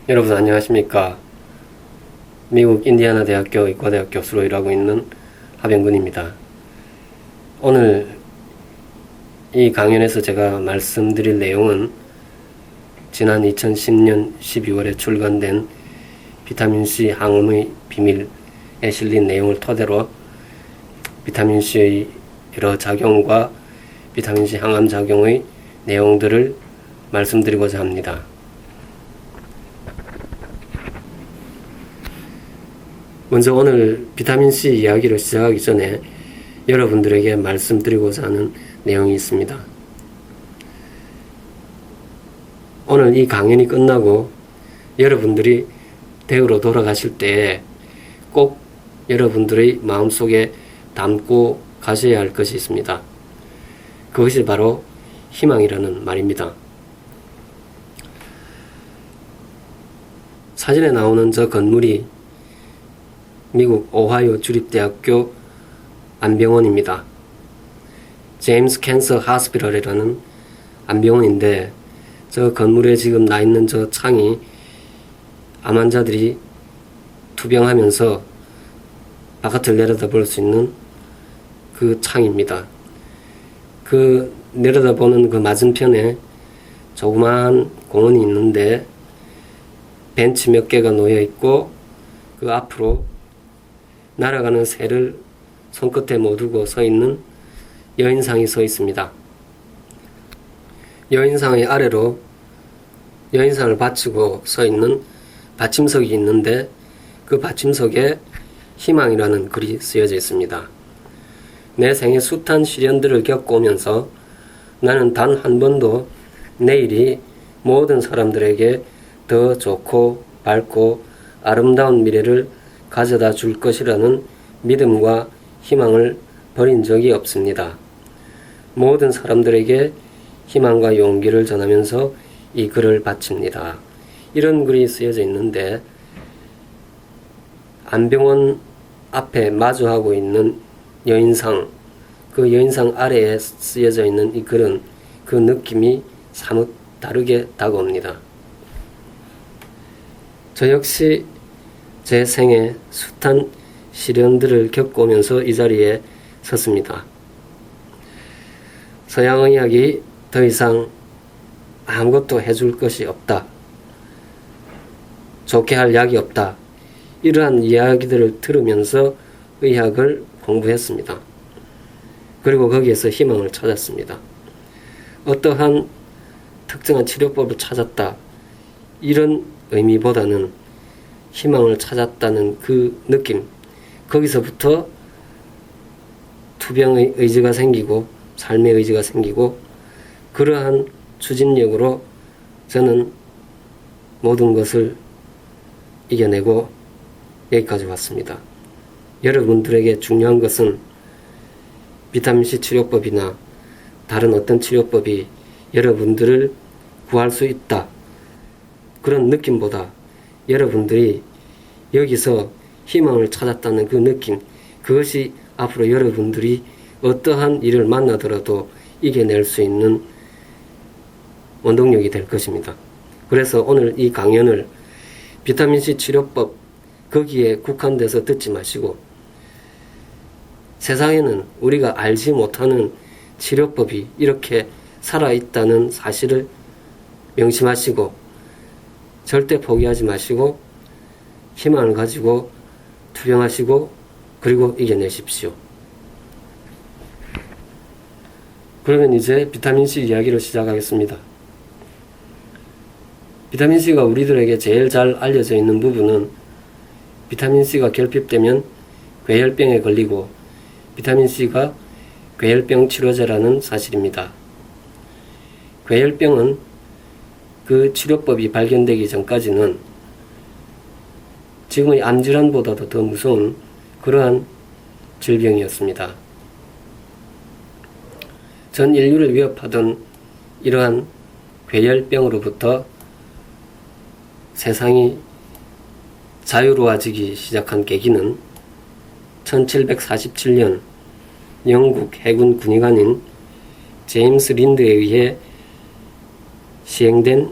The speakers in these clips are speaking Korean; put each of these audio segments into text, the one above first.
여러분 안녕하십니까. 미국 인디애나 대학교 의과대학 교수로 일하고 있는 하병근입니다. 오늘 이 강연에서 제가 말씀드릴 내용은 지난 2010년 12월에 출간된 비타민C 항암의 비밀에 실린 내용을 토대로 비타민C의 여러 작용과 비타민C 항암 작용의 내용들을 말씀드리고자 합니다. 먼저 오늘 비타민C 이야기를 시작하기 전에 여러분들에게 말씀드리고자 하는 내용이 있습니다. 오늘 이 강연이 끝나고 여러분들이 대우로 돌아가실 때 꼭 여러분들의 마음속에 담고 가셔야 할 것이 있습니다. 그것이 바로 희망이라는 말입니다. 사진에 나오는 저 건물이 미국 오하이오 주립대학교 안병원입니다. 제임스 캔서 하스피럴이라는 안병원인데 저 건물에 지금 나 있는 저 창이 암 환자들이 투병하면서 바깥을 내려다볼 수 있는 그 창입니다. 그 내려다보는 그 맞은편에 조그마한 공원이 있는데 벤치 몇 개가 놓여 있고 그 앞으로 날아가는 새를 손끝에 못 두고 서 있는 여인상이 서 있습니다. 여인상의 아래로 여인상을 받치고 서 있는 받침석이 있는데 그 받침석에 희망이라는 글이 쓰여져 있습니다. 내 생에 숱한 시련들을 겪어오면서 나는 단 한 번도 내일이 모든 사람들에게 더 좋고 밝고 아름다운 미래를 가져다 줄 것이라는 믿음과 희망을 버린 적이 없습니다. 모든 사람들에게 희망과 용기를 전하면서 이 글을 바칩니다. 이런 글이 쓰여져 있는데 안병원 앞에 마주하고 있는 여인상, 그 여인상 아래에 쓰여져 있는 이 글은 그 느낌이 사뭇 다르게 다가옵니다. 저 역시 제 생에 숱한 시련들을 겪으면서 이 자리에 섰습니다. 서양의학이 더 이상 아무것도 해줄 것이 없다. 좋게 할 약이 없다. 이러한 이야기들을 들으면서 의학을 공부했습니다. 그리고 거기에서 희망을 찾았습니다. 어떠한 특정한 치료법을 찾았다. 이런 의미보다는 희망을 찾았다는 그 느낌, 거기서부터 투병의 의지가 생기고 삶의 의지가 생기고 그러한 추진력으로 저는 모든 것을 이겨내고 여기까지 왔습니다. 여러분들에게 중요한 것은 비타민C 치료법이나 다른 어떤 치료법이 여러분들을 구할 수 있다. 그런 느낌보다 여러분들이 여기서 희망을 찾았다는 그 느낌, 그것이 앞으로 여러분들이 어떠한 일을 만나더라도 이겨낼 수 있는 원동력이 될 것입니다. 그래서 오늘 이 강연을 비타민C 치료법 거기에 국한돼서 듣지 마시고 세상에는 우리가 알지 못하는 치료법이 이렇게 살아있다는 사실을 명심하시고 절대 포기하지 마시고 희망을 가지고 투병하시고 그리고 이겨내십시오. 그러면 이제 비타민C 이야기를 시작하겠습니다. 비타민C가 우리들에게 제일 잘 알려져 있는 부분은 비타민C가 결핍되면 괴혈병에 걸리고 비타민C가 괴혈병 치료제라는 사실입니다. 괴혈병은 그 치료법이 발견되기 전까지는 지금의 암질환보다도 더 무서운 그러한 질병이었습니다. 전 인류를 위협하던 이러한 괴혈병으로부터 세상이 자유로워지기 시작한 계기는 1747년 영국 해군 군의관인 제임스 린드에 의해 시행된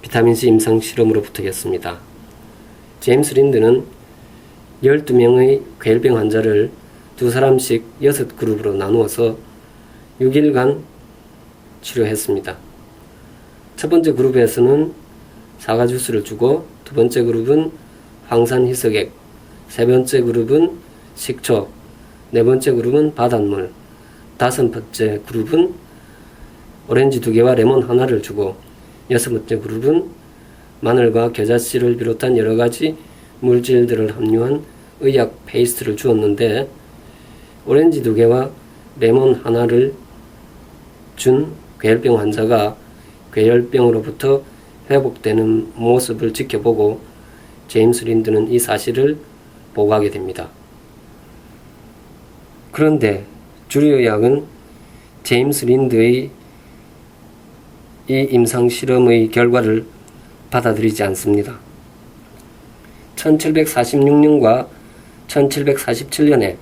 비타민C 임상 실험으로부터였습니다. 제임스 린드는 12명의 괴혈병 환자를 2사람씩 6그룹으로 나누어서 6일간 치료했습니다. 첫 번째 그룹에서는 사과주스를 주고, 두 번째 그룹은 황산희석액, 세 번째 그룹은 식초, 네 번째 그룹은 바닷물, 다섯 번째 그룹은 오렌지 2개와 레몬 하나를 주고, 여섯 번째 그룹은 마늘과 겨자씨를 비롯한 여러가지 물질들을 함유한 의약 페이스트를 주었는데, 오렌지 2개와 레몬 하나를 준 괴혈병 환자가 괴혈병으로부터 회복되는 모습을 지켜보고 제임스 린드는 이 사실을 보고하게 됩니다. 그런데 주류의학은 제임스 린드의 이 임상실험의 결과를 받아들이지 않습니다. 1746년과 1747년에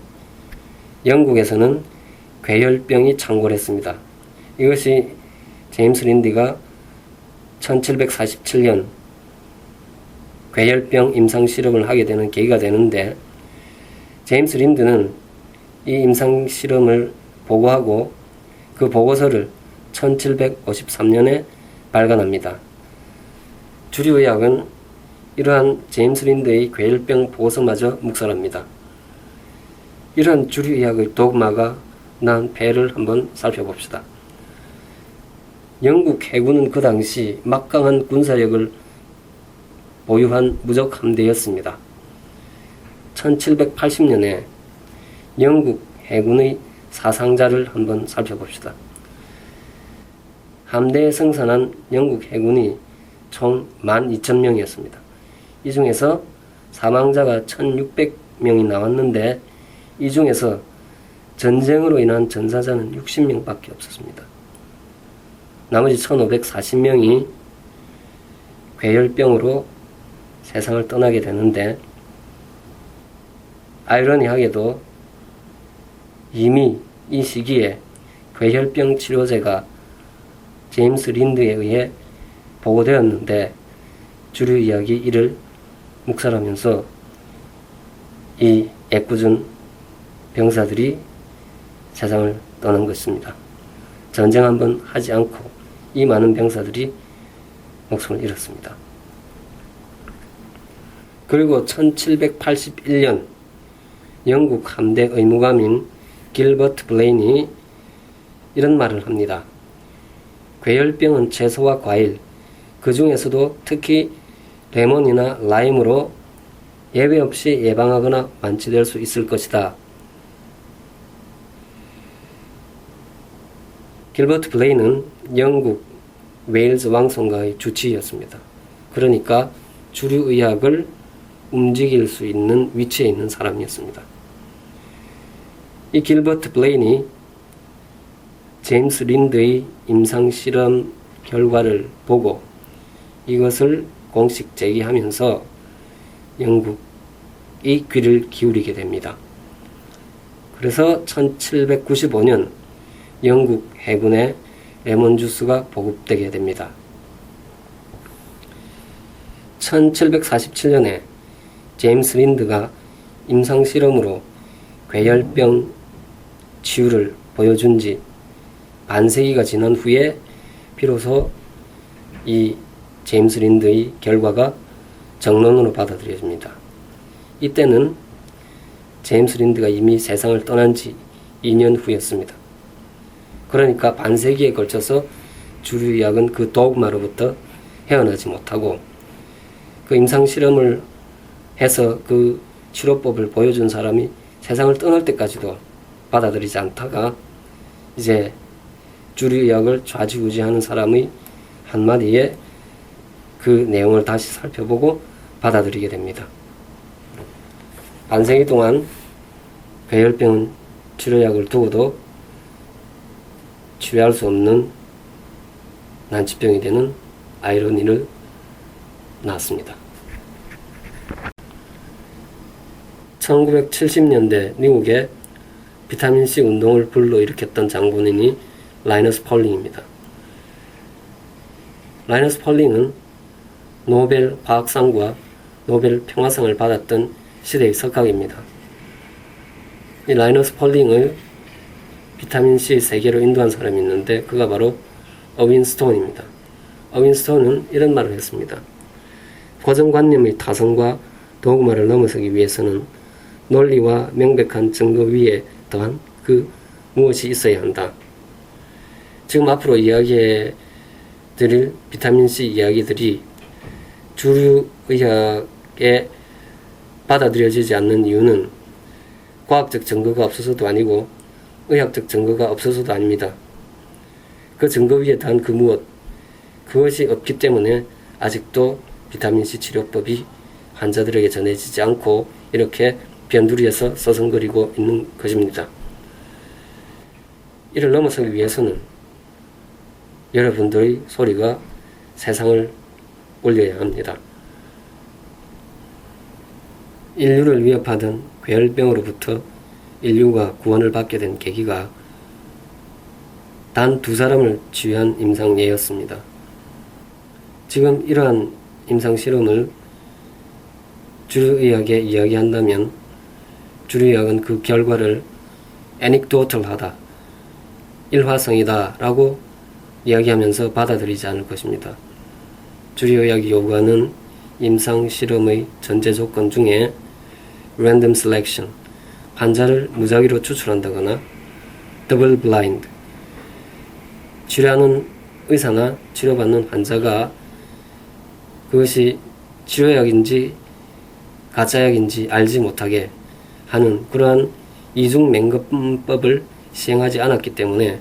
영국에서는 괴혈병이 창궐했습니다. 이것이 제임스 린드가 1747년 괴혈병 임상실험을 하게 되는 계기가 되는데, 제임스 린드는 이 임상실험을 보고하고 그 보고서를 1753년에 발간합니다. 주류의학은 이러한 제임스 린드의 괴혈병 보고서마저 묵살합니다. 이러한 주류의학의 독마가 낳은 폐를 한번 살펴봅시다. 영국 해군은 그 당시 막강한 군사력을 보유한 무적 함대였습니다. 1780년에 영국 해군의 사상자를 한번 살펴봅시다. 함대에 승선한 영국 해군이 총 12,000명이었습니다. 이 중에서 사망자가 1,600명이 나왔는데, 이 중에서 전쟁으로 인한 전사자는 60명밖에 없었습니다. 나머지 1,540명이 괴혈병으로 세상을 떠나게 되는데, 아이러니하게도 이미 이 시기에 괴혈병 치료제가 제임스 린드에 의해 보고되었는데, 주류 이야기 이를 묵살하면서 이 애꿎은 병사들이 세상을 떠난 것입니다. 전쟁 한번 하지 않고 이 많은 병사들이 목숨을 잃었습니다. 그리고 1781년 영국 함대 의무감인 길버트 블레인이 이런 말을 합니다. 괴혈병은 채소와 과일, 그 중에서도 특히 레몬이나 라임으로 예외 없이 예방하거나 완치될 수 있을 것이다. 길버트 블레인은 영국 웨일즈 왕성가의 주치의였습니다. 그러니까 주류의학을 움직일 수 있는 위치에 있는 사람이었습니다. 이 길버트 블레인이 제임스 린드의 임상실험 결과를 보고 이것을 공식 제기하면서 영국이 귀를 기울이게 됩니다. 그래서 1795년 영국 해군에 레몬 주스가 보급되게 됩니다. 1747년에 제임스 린드가 임상실험으로 괴혈병 치유를 보여준 지 반세기가 지난 후에 비로소 이 제임스 린드의 결과가 정론으로 받아들여집니다. 이때는 제임스 린드가 이미 세상을 떠난 지 2년 후였습니다. 그러니까 반세기에 걸쳐서 주류의학은 그 도그마로부터 헤어나지 못하고 그 임상실험을 해서 그 치료법을 보여준 사람이 세상을 떠날 때까지도 받아들이지 않다가 이제 주류의학을 좌지우지하는 사람의 한마디에 그 내용을 다시 살펴보고 받아들이게 됩니다. 반세기 동안 괴혈병은 치료약을 두고도 치료할 수 없는 난치병이 되는 아이러니를 낳았습니다. 1970년대 미국의 비타민C 운동을 불러일으켰던 장본인이 라이너스 펄링입니다. 라이너스 펄링은 노벨 화학상과 노벨 평화상을 받았던 시대의 석학입니다. 이 라이너스 폴링을 비타민C 세계로 인도한 사람이 있는데 그가 바로 어윈 스톤입니다. 어윈 스톤은 이런 말을 했습니다. 고정관념의 타성과 도그마를 넘어서기 위해서는 논리와 명백한 증거 위에 더한 그 무엇이 있어야 한다. 지금 앞으로 이야기해 드릴 비타민C 이야기들이 주류의학에 받아들여지지 않는 이유는 과학적 증거가 없어서도 아니고 의학적 증거가 없어서도 아닙니다. 그 증거 위에 더한 그 무엇, 그것이 없기 때문에 아직도 비타민C 치료법이 환자들에게 전해지지 않고 이렇게 변두리에서 서성거리고 있는 것입니다. 이를 넘어서기 위해서는 여러분들의 소리가 세상을 올려야 합니다. 인류를 위협하던 괴혈병으로부터 인류가 구원을 받게 된 계기가 단 2사람을 치유한 임상예였습니다. 지금 이러한 임상실험을 주류의학에 이야기한다면 주류의학은 그 결과를 애닉도털하다, 일화성이다 라고 이야기하면서 받아들이지 않을 것입니다. 주류의학이 요구하는 임상실험의 전제조건 중에 random selection, 환자를 무작위로 추출한다거나 double blind, 치료하는 의사나 치료받는 환자가 그것이 치료약인지 가짜약인지 알지 못하게 하는 그러한 이중맹금법을 시행하지 않았기 때문에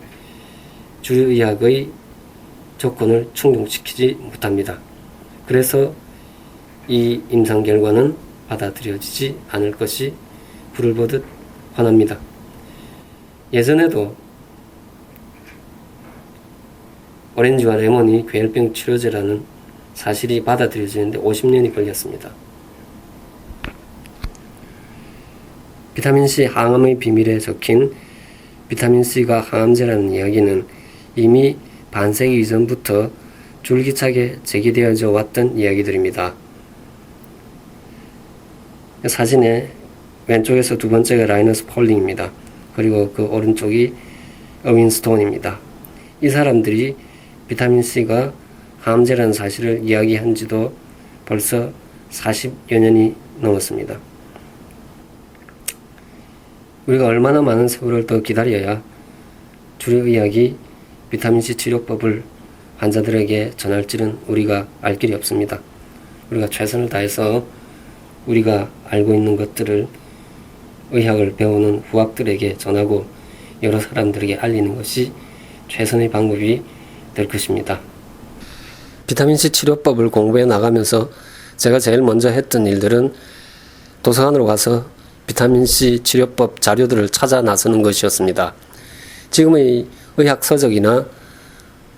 주류의학의 조건을 충족시키지 못합니다. 그래서 이 임상 결과는 받아들여지지 않을 것이 불을 보듯 훤합니다. 예전에도 오렌지와 레몬이 괴혈병 치료제라는 사실이 받아들여지는데 50년이 걸렸습니다. 비타민C 항암의 비밀에 적힌 비타민C가 항암제라는 이야기는 이미 반세기 이전부터 줄기차게 제기되어져 왔던 이야기들입니다. 사진의 왼쪽에서 두 번째가 라이너스 폴링입니다. 그리고 그 오른쪽이 어윈 스톤입니다. 이 사람들이 비타민C가 항암제라는 사실을 이야기한 지도 벌써 40여 년이 넘었습니다. 우리가 얼마나 많은 세월을 더 기다려야 주류의학이 비타민C 치료법을 환자들에게 전할지는 우리가 알 길이 없습니다. 우리가 최선을 다해서 우리가 알고 있는 것들을 의학을 배우는 후학들에게 전하고 여러 사람들에게 알리는 것이 최선의 방법이 될 것입니다. 비타민C 치료법을 공부해 나가면서 제가 제일 먼저 했던 일들은 도서관으로 가서 비타민C 치료법 자료들을 찾아 나서는 것이었습니다. 지금의 의학 서적이나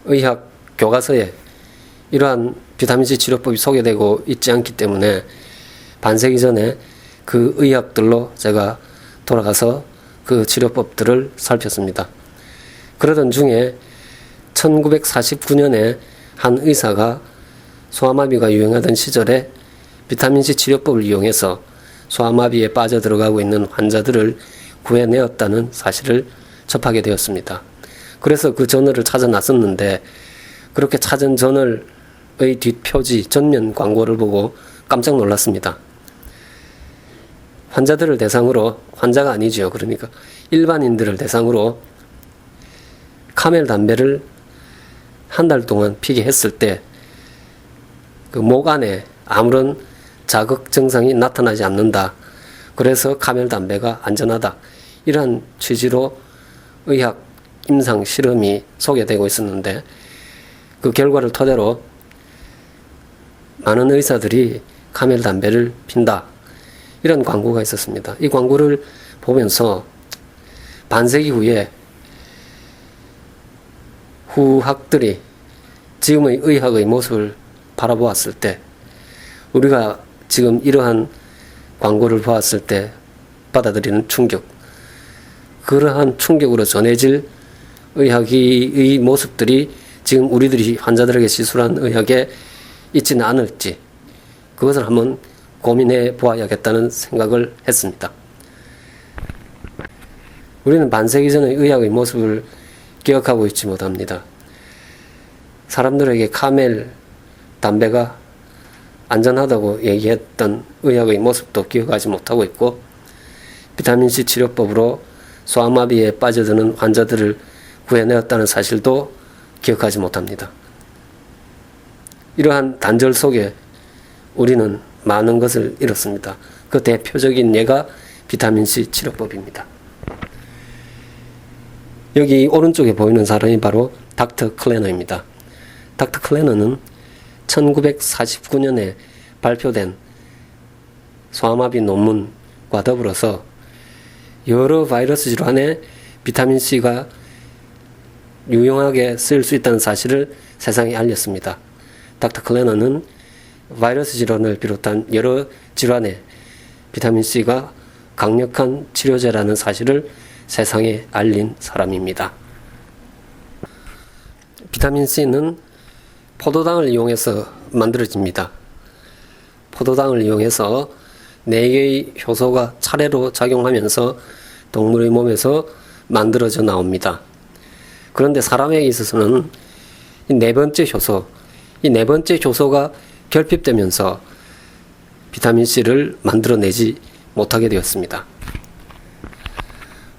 의학 교과서에 이러한 비타민C 치료법이 소개되고 있지 않기 때문에 반세기 전에 그 의학들로 제가 돌아가서 그 치료법들을 살폈습니다. 그러던 중에 1949년에 한 의사가 소아마비가 유행하던 시절에 비타민C 치료법을 이용해서 소아마비에 빠져들어가고 있는 환자들을 구해내었다는 사실을 접하게 되었습니다. 그래서 그 저널을 찾아 나섰는데 그렇게 찾은 저널의 뒷표지 전면 광고를 보고 깜짝 놀랐습니다. 환자들을 대상으로, 환자가 아니죠. 그러니까 일반인들을 대상으로 카멜 담배를 한 달 동안 피게 했을 때 그 목 안에 아무런 자극 증상이 나타나지 않는다. 그래서 카멜 담배가 안전하다. 이러한 취지로 의학 임상 실험이 소개되고 있었는데 그 결과를 토대로 많은 의사들이 카멜 담배를 핀다. 이런 광고가 있었습니다. 이 광고를 보면서 반세기 후에 후학들이 지금의 의학의 모습을 바라보았을 때 우리가 지금 이러한 광고를 보았을 때 받아들이는 충격, 그러한 충격으로 전해질 의학의 모습들이 지금 우리들이 환자들에게 시술한 의학의 있지는 않을지 그것을 한번 고민해 보아야겠다는 생각을 했습니다. 우리는 반세기 전의 의학의 모습을 기억하고 있지 못합니다. 사람들에게 카멜 담배가 안전하다고 얘기했던 의학의 모습도 기억하지 못하고 있고, 비타민C 치료법으로 소아마비에 빠져드는 환자들을 구해내었다는 사실도 기억하지 못합니다. 이러한 단절 속에 우리는 많은 것을 잃었습니다. 그 대표적인 예가 비타민C 치료법입니다. 여기 오른쪽에 보이는 사람이 바로 닥터 클래너입니다. 닥터 클래너는 1949년에 발표된 소아마비 논문과 더불어서 여러 바이러스 질환에 비타민C가 유용하게 쓰일 수 있다는 사실을 세상에 알렸습니다. 닥터 클래너는 바이러스 질환을 비롯한 여러 질환에 비타민C가 강력한 치료제라는 사실을 세상에 알린 사람입니다. 비타민C는 포도당을 이용해서 만들어집니다. 포도당을 이용해서 4개의 효소가 차례로 작용하면서 동물의 몸에서 만들어져 나옵니다. 그런데 사람에게 있어서는 이 4번째 효소, 이 4번째 효소가 결핍되면서 비타민C를 만들어내지 못하게 되었습니다.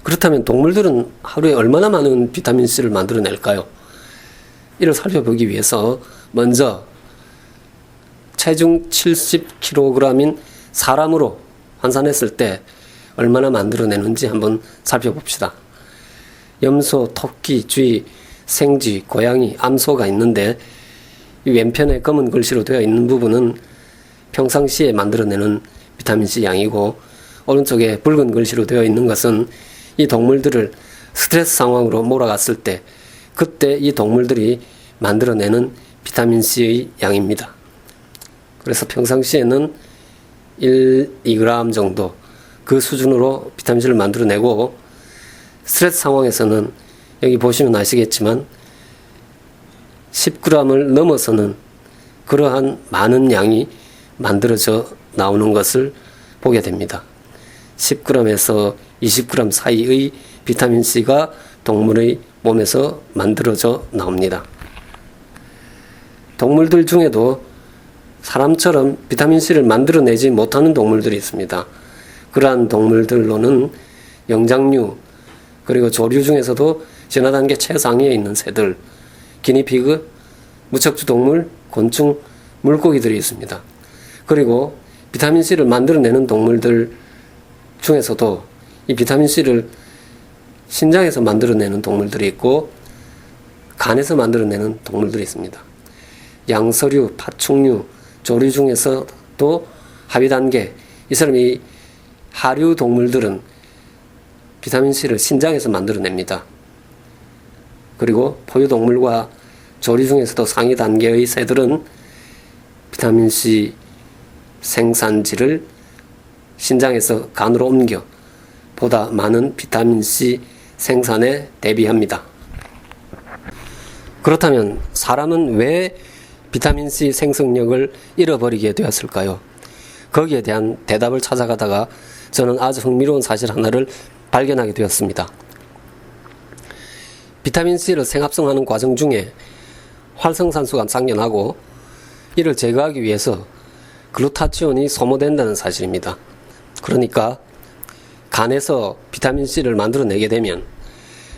그렇다면 동물들은 하루에 얼마나 많은 비타민C를 만들어낼까요? 이를 살펴보기 위해서 먼저 체중 70kg인 사람으로 환산했을 때 얼마나 만들어내는지 한번 살펴봅시다. 염소, 토끼, 쥐, 생쥐, 고양이, 암소가 있는데 이 왼편에 검은 글씨로 되어 있는 부분은 평상시에 만들어내는 비타민C 양이고, 오른쪽에 붉은 글씨로 되어 있는 것은 이 동물들을 스트레스 상황으로 몰아갔을 때 그때 이 동물들이 만들어내는 비타민C의 양입니다. 그래서 평상시에는 2g 정도 그 수준으로 비타민C를 만들어내고, 스트레스 상황에서는 여기 보시면 아시겠지만 10g을 넘어서는 그러한 많은 양이 만들어져 나오는 것을 보게 됩니다. 10g에서 20g 사이의 비타민C가 동물의 몸에서 만들어져 나옵니다. 동물들 중에도 사람처럼 비타민C를 만들어내지 못하는 동물들이 있습니다. 그러한 동물들로는 영장류, 그리고 조류 중에서도 진화단계 최상위에 있는 새들, 기니피그, 무척주 동물, 곤충, 물고기들이 있습니다. 그리고 비타민C를 만들어내는 동물들 중에서도 이 비타민C를 신장에서 만들어내는 동물들이 있고 간에서 만들어내는 동물들이 있습니다. 양서류, 파충류, 조류 중에서도 하위 단계, 이 사람이 하류 동물들은 비타민C를 신장에서 만들어냅니다. 그리고 포유동물과 조류 중에서도 상위 단계의 새들은 비타민C 생산지를 신장에서 간으로 옮겨 보다 많은 비타민C 생산에 대비합니다. 그렇다면 사람은 왜 비타민C 생성력을 잃어버리게 되었을까요? 거기에 대한 대답을 찾아가다가 저는 아주 흥미로운 사실 하나를 발견하게 되었습니다. 비타민C를 생합성하는 과정 중에 활성산소가 상련하고 이를 제거하기 위해서 글루타치온이 소모된다는 사실입니다. 그러니까 간에서 비타민C를 만들어내게 되면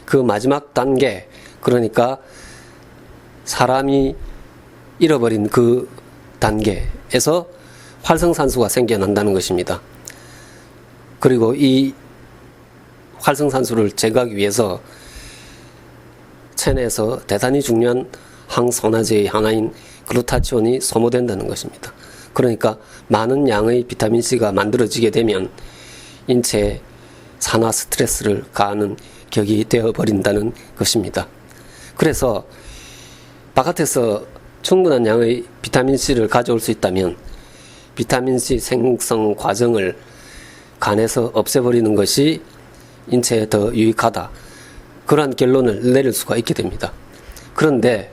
그 마지막 단계, 그러니까 사람이 잃어버린 그 단계에서 활성산소가 생겨난다는 것입니다. 그리고 이 활성산소를 제거하기 위해서 체내에서 대단히 중요한 항산화제의 하나인 글루타치온이 소모된다는 것입니다. 그러니까 많은 양의 비타민C가 만들어지게 되면 인체에 산화 스트레스를 가하는 격이 되어버린다는 것입니다. 그래서 바깥에서 충분한 양의 비타민C를 가져올 수 있다면 비타민C 생성 과정을 간에서 없애버리는 것이 인체에 더 유익하다, 그러한 결론을 내릴 수가 있게 됩니다. 그런데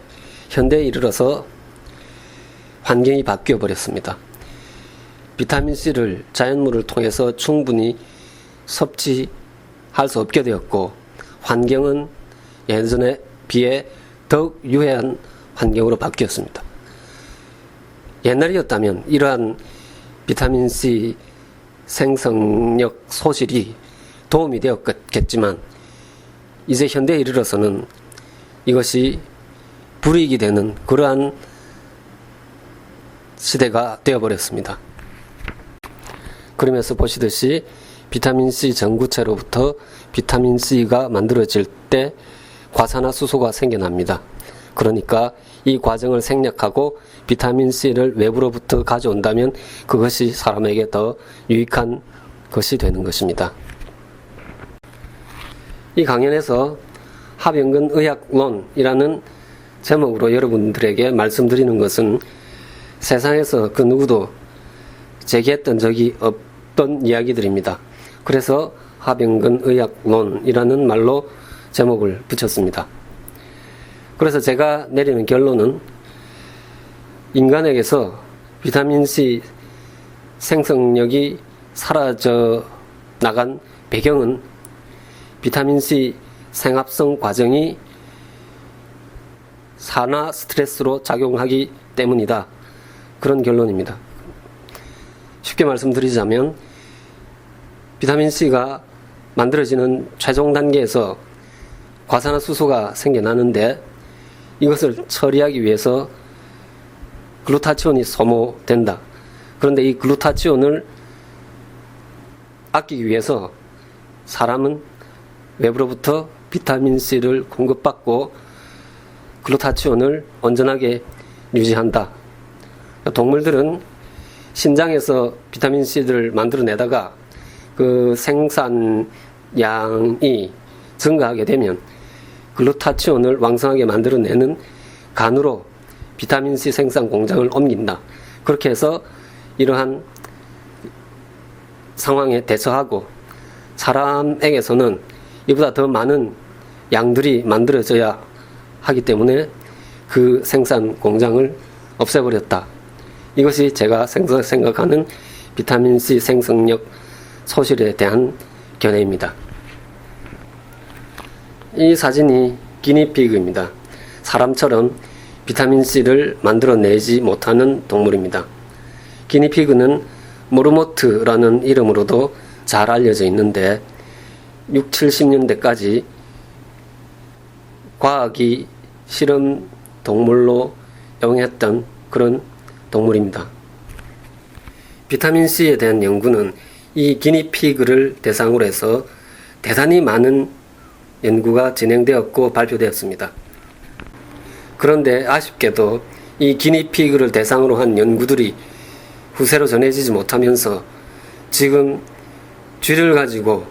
현대에 이르러서 환경이 바뀌어 버렸습니다. 비타민C를 자연물을 통해서 충분히 섭취할 수 없게 되었고, 환경은 예전에 비해 더욱 유해한 환경으로 바뀌었습니다. 옛날이었다면 이러한 비타민C 생성력 소실이 도움이 되었겠지만, 이제 현대에 이르러서는 이것이 불이익이 되는 그러한 시대가 되어버렸습니다. 그러면서 보시듯이 비타민C 전구체로부터 비타민C가 만들어질 때 과산화수소가 생겨납니다. 그러니까 이 과정을 생략하고 비타민C를 외부로부터 가져온다면 그것이 사람에게 더 유익한 것이 되는 것입니다. 이 강연에서 합연근의학론이라는 제목으로 여러분들에게 말씀드리는 것은 세상에서 그 누구도 제기했던 적이 없던 이야기들입니다. 그래서 합연근의학론이라는 말로 제목을 붙였습니다. 그래서 제가 내리는 결론은 인간에게서 비타민C 생성력이 사라져 나간 배경은 비타민C 생합성 과정이 산화 스트레스로 작용하기 때문이다. 그런 결론입니다. 쉽게 말씀드리자면 비타민C가 만들어지는 최종 단계에서 과산화수소가 생겨나는데 이것을 처리하기 위해서 글루타치온이 소모된다. 그런데 이 글루타치온을 아끼기 위해서 사람은 외부로부터 비타민C를 공급받고 글루타치온을 온전하게 유지한다. 동물들은 신장에서 비타민C를 만들어내다가 그 생산량이 증가하게 되면 글루타치온을 왕성하게 만들어내는 간으로 비타민C 생산 공장을 옮긴다. 그렇게 해서 이러한 상황에 대처하고, 사람에게서는 이보다 더 많은 양들이 만들어져야 하기 때문에 그 생산 공장을 없애버렸다. 이것이 제가 생각하는 비타민C 생성력 소실에 대한 견해입니다. 이 사진이 기니피그입니다. 사람처럼 비타민C를 만들어내지 못하는 동물입니다. 기니피그는 모르모트라는 이름으로도 잘 알려져 있는데 60, 70년대까지 과학이 실험 동물로 애용했던 그런 동물입니다. 비타민C에 대한 연구는 이 기니피그를 대상으로 해서 대단히 많은 연구가 진행되었고 발표되었습니다. 그런데 아쉽게도 이 기니피그를 대상으로 한 연구들이 후세로 전해지지 못하면서 지금 쥐를 가지고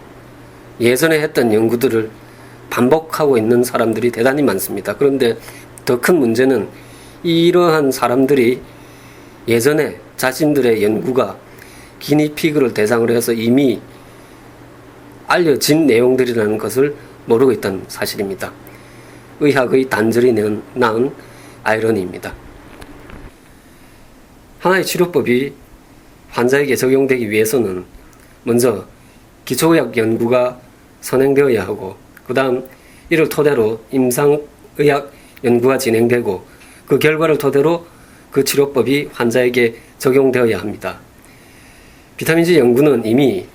예전에 했던 연구들을 반복하고 있는 사람들이 대단히 많습니다. 그런데 더 큰 문제는 이러한 사람들이 예전에 자신들의 연구가 기니피그를 대상으로 해서 이미 알려진 내용들이라는 것을 모르고 있다는 사실입니다. 의학의 단절이 낳은 아이러니입니다. 하나의 치료법이 환자에게 적용되기 위해서는 먼저 기초의학 연구가 선행되어야 하고, 그 다음 이를 토대로 임상의학 연구가 진행되고, 그 결과를 토대로 그 치료법이 환자에게 적용되어야 합니다. 비타민C 연구는 이미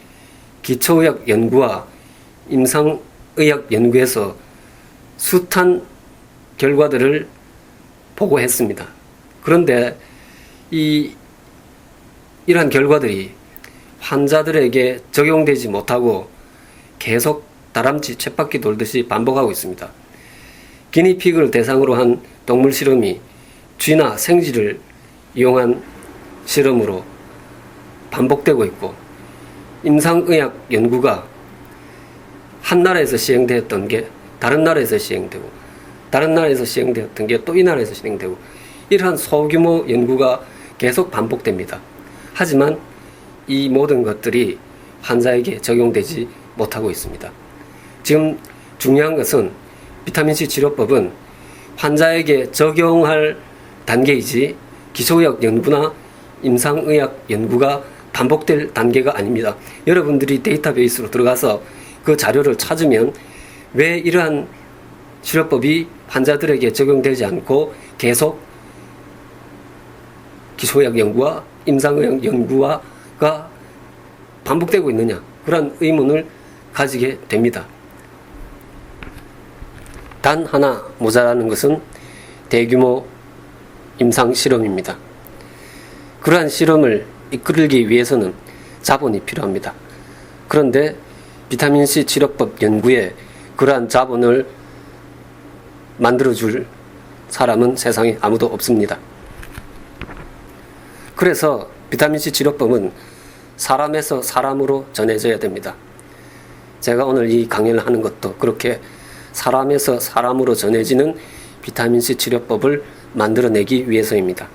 기초의학 연구와 임상의학 연구에서 숱한 결과들을 보고했습니다. 그런데 이러한 결과들이 환자들에게 적용되지 못하고 계속 다람쥐 쳇바퀴 돌듯이 반복하고 있습니다. 기니피그를 대상으로 한 동물 실험이 쥐나 생쥐를 이용한 실험으로 반복되고 있고, 임상의학 연구가 한 나라에서 시행되었던 게 다른 나라에서 시행되고, 다른 나라에서 시행되었던 게 또 이 나라에서 시행되고, 이러한 소규모 연구가 계속 반복됩니다. 하지만 이 모든 것들이 환자에게 적용되지 못하고 있습니다. 지금 중요한 것은 비타민C 치료법은 환자에게 적용할 단계이지 기초의학 연구나 임상의학 연구가 반복될 단계가 아닙니다. 여러분들이 데이터베이스로 들어가서 그 자료를 찾으면 왜 이러한 치료법이 환자들에게 적용되지 않고 계속 기초의학 연구와 임상의학 연구가 반복되고 있느냐, 그런 의문을 가지게 됩니다. 단 하나 모자라는 것은 대규모 임상 실험입니다. 그러한 실험을 이끌기 위해서는 자본이 필요합니다. 그런데 비타민C 치료법 연구에 그러한 자본을 만들어줄 사람은 세상에 아무도 없습니다. 그래서 비타민C 치료법은 사람에서 사람으로 전해져야 됩니다. 제가 오늘 이 강연을 하는 것도 그렇게 사람에서 사람으로 전해지는 비타민C 치료법을 만들어내기 위해서입니다.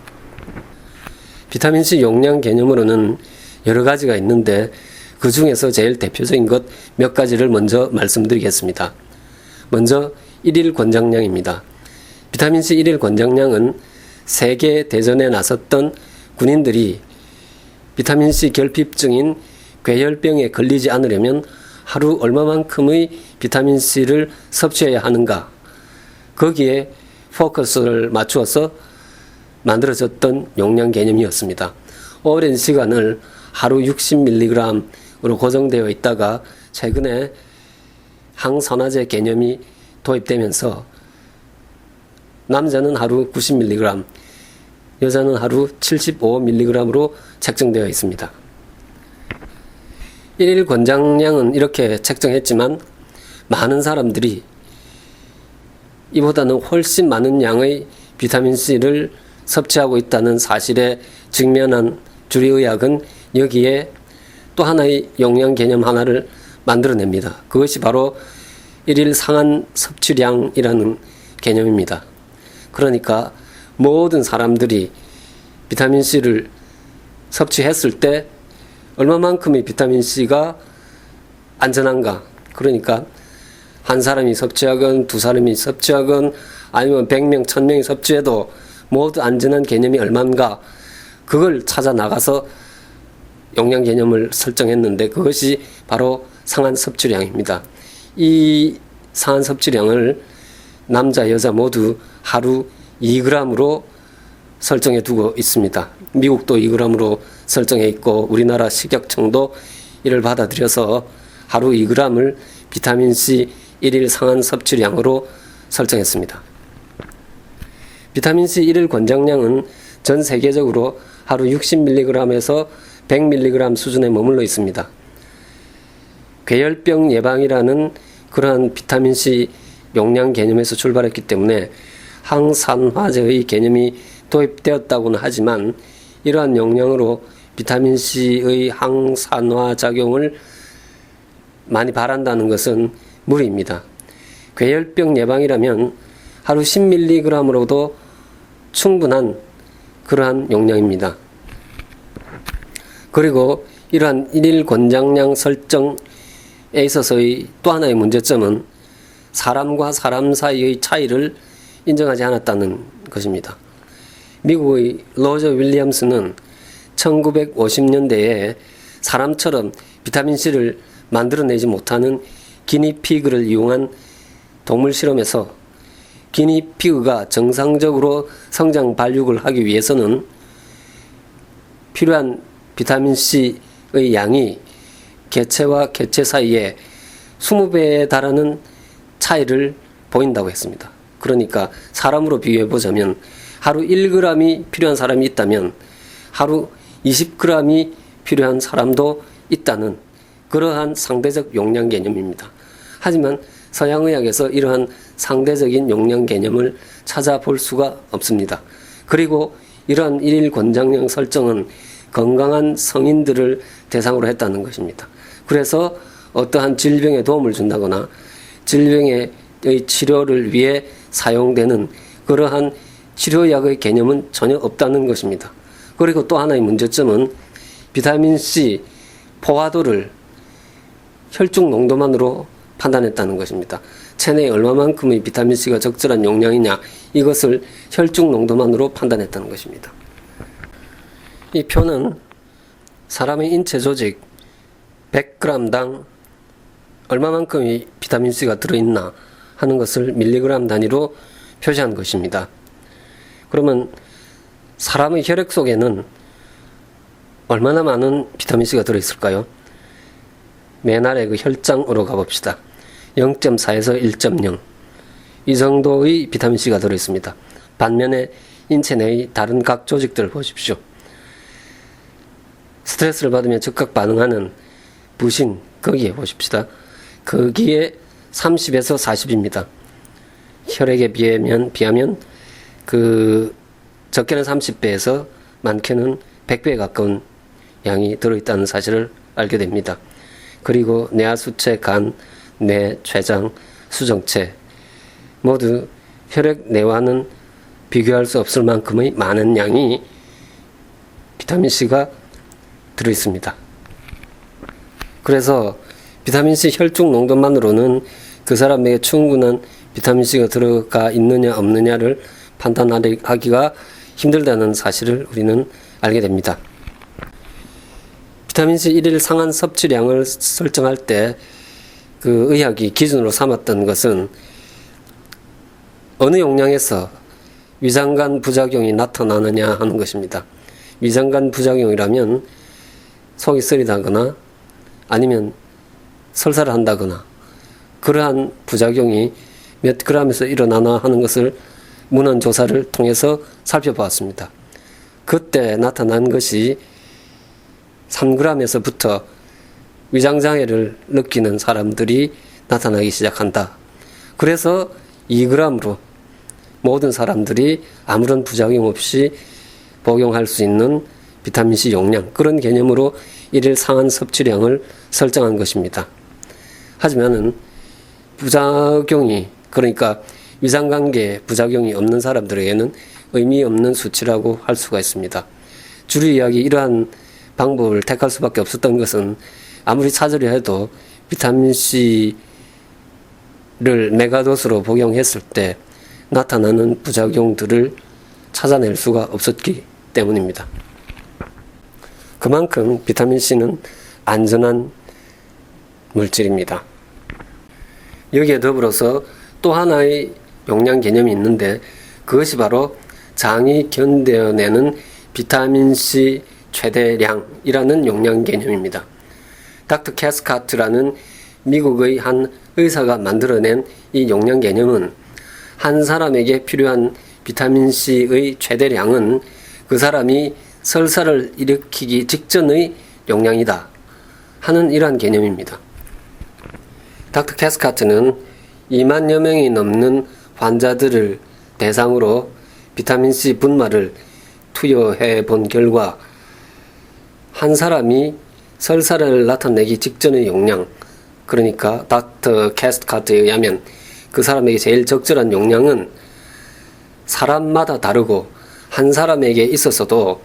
비타민C 용량 개념으로는 여러 가지가 있는데 그 중에서 제일 대표적인 것 몇 가지를 먼저 말씀드리겠습니다. 먼저 1일 권장량입니다. 비타민C 1일 권장량은 세계 대전에 나섰던 군인들이 비타민C 결핍증인 괴혈병에 걸리지 않으려면 하루 얼마만큼의 비타민C를 섭취해야 하는가, 거기에 포커스를 맞추어서 만들어졌던 용량 개념이었습니다. 오랜 시간을 하루 60mg으로 고정되어 있다가 최근에 항산화제 개념이 도입되면서 남자는 하루 90mg, 여자는 하루 75mg으로 책정되어 있습니다. 1일 권장량은 이렇게 책정했지만 많은 사람들이 이보다는 훨씬 많은 양의 비타민C를 섭취하고 있다는 사실에 직면한 주류의학은 여기에 또 하나의 용량 개념 하나를 만들어냅니다. 그것이 바로 1일 상한 섭취량이라는 개념입니다. 그러니까 모든 사람들이 비타민C를 섭취했을 때 얼마만큼의 비타민C가 안전한가, 그러니까 한 사람이 섭취하건 두 사람이 섭취하건 아니면 100명, 1000명이 섭취해도 모두 안전한 개념이 얼마인가, 그걸 찾아 나가서 용량 개념을 설정했는데 그것이 바로 상한 섭취량입니다. 이 상한 섭취량을 남자, 여자 모두 하루 2g으로 설정해 두고 있습니다. 미국도 2g으로 설정해 있고 우리나라 식약청도 이를 받아들여서 하루 2g을 비타민C 1일 상한 섭취량으로 설정했습니다. 비타민C 1일 권장량은 전 세계적으로 하루 60mg에서 100mg 수준에 머물러 있습니다. 괴혈병 예방이라는 그러한 비타민C 용량 개념에서 출발했기 때문에 항산화제의 개념이 도입되었다고는 하지만 이러한 용량으로 비타민C의 항산화 작용을 많이 바란다는 것은 무리입니다. 괴혈병 예방이라면 하루 10mg으로도 충분한 그러한 용량입니다. 그리고 이러한 1일 권장량 설정에 있어서의 또 하나의 문제점은 사람과 사람 사이의 차이를 인정하지 않았다는 것입니다. 미국의 로저 윌리엄스는 1950년대에 사람처럼 비타민C를 만들어내지 못하는 기니피그를 이용한 동물 실험에서 기니피그가 정상적으로 성장 발육을 하기 위해서는 필요한 비타민C의 양이 개체와 개체 사이에 20배에 달하는 차이를 보인다고 했습니다. 그러니까 사람으로 비교해 보자면 하루 1g이 필요한 사람이 있다면 하루 20g이 필요한 사람도 있다는 그러한 상대적 용량 개념입니다. 하지만 서양의학에서 이러한 상대적인 용량 개념을 찾아볼 수가 없습니다. 그리고 이러한 1일 권장량 설정은 건강한 성인들을 대상으로 했다는 것입니다. 그래서 어떠한 질병에 도움을 준다거나 질병의 치료를 위해 사용되는 그러한 치료약의 개념은 전혀 없다는 것입니다. 그리고 또 하나의 문제점은 비타민C 포화도를 혈중 농도만으로 판단했다는 것입니다. 체내에 얼마만큼의 비타민C가 적절한 용량이냐, 이것을 혈중 농도만으로 판단했다는 것입니다. 이 표는 사람의 인체 조직 100g당 얼마만큼의 비타민C가 들어있나 하는 것을 밀리그램 단위로 표시한 것입니다. 그러면 사람의 혈액 속에는 얼마나 많은 비타민C가 들어있을까요? 맨 아래 그 혈장으로 가봅시다. 0.4에서 1.0 이 정도의 비타민C가 들어있습니다. 반면에 인체 내의 다른 각 조직들을 보십시오. 스트레스를 받으면 즉각 반응하는 부신, 거기에 보십시다. 거기에 30에서 40입니다. 혈액에 비하면 그 적게는 30배에서 많게는 100배에 가까운 양이 들어있다는 사실을 알게 됩니다. 그리고 뇌하수체, 간, 뇌, 췌장, 수정체 모두 혈액 내와는 비교할 수 없을 만큼의 많은 양이 비타민C가 들어있습니다. 그래서 비타민C 혈중 농도만으로는 그 사람에게 충분한 비타민C가 들어가 있느냐 없느냐를 판단하기가 힘들다는 사실을 우리는 알게 됩니다. 비타민C 1일 상한 섭취량을 설정할 때 그 의학이 기준으로 삼았던 것은 어느 용량에서 위장관 부작용이 나타나느냐 하는 것입니다. 위장관 부작용이라면 속이 쓰리다거나 아니면 설사를 한다거나 그러한 부작용이 몇 g에서 일어나나 하는 것을 문헌 조사를 통해서 살펴보았습니다. 그때 나타난 것이 3g에서부터 위장장애를 느끼는 사람들이 나타나기 시작한다. 그래서 2g으로 모든 사람들이 아무런 부작용 없이 복용할 수 있는 비타민C 용량, 그런 개념으로 1일 상한 섭취량을 설정한 것입니다. 하지만은 부작용이, 그러니까 위장관계에 부작용이 없는 사람들에게는 의미 없는 수치라고 할 수가 있습니다. 주류의학이 이러한 방법을 택할 수밖에 없었던 것은 아무리 찾으려 해도 비타민C를 메가도스로 복용했을 때 나타나는 부작용들을 찾아낼 수가 없었기 때문입니다. 그만큼 비타민C는 안전한 물질입니다. 여기에 더불어서 또 하나의 용량 개념이 있는데 그것이 바로 장이 견뎌내는 비타민C 최대량이라는 용량 개념입니다. 닥터 캐스카트라는 미국의 한 의사가 만들어낸 이 용량 개념은 한 사람에게 필요한 비타민C의 최대량은 그 사람이 설사를 일으키기 직전의 용량이다 하는 이러한 개념입니다. 닥터 캐스카트는 2만여 명이 넘는 환자들을 대상으로 비타민C 분말을 투여해 본 결과 한 사람이 설사를 나타내기 직전의 용량, 그러니까 닥터 캐스카트에 의하면 그 사람에게 제일 적절한 용량은 사람마다 다르고 한 사람에게 있었어도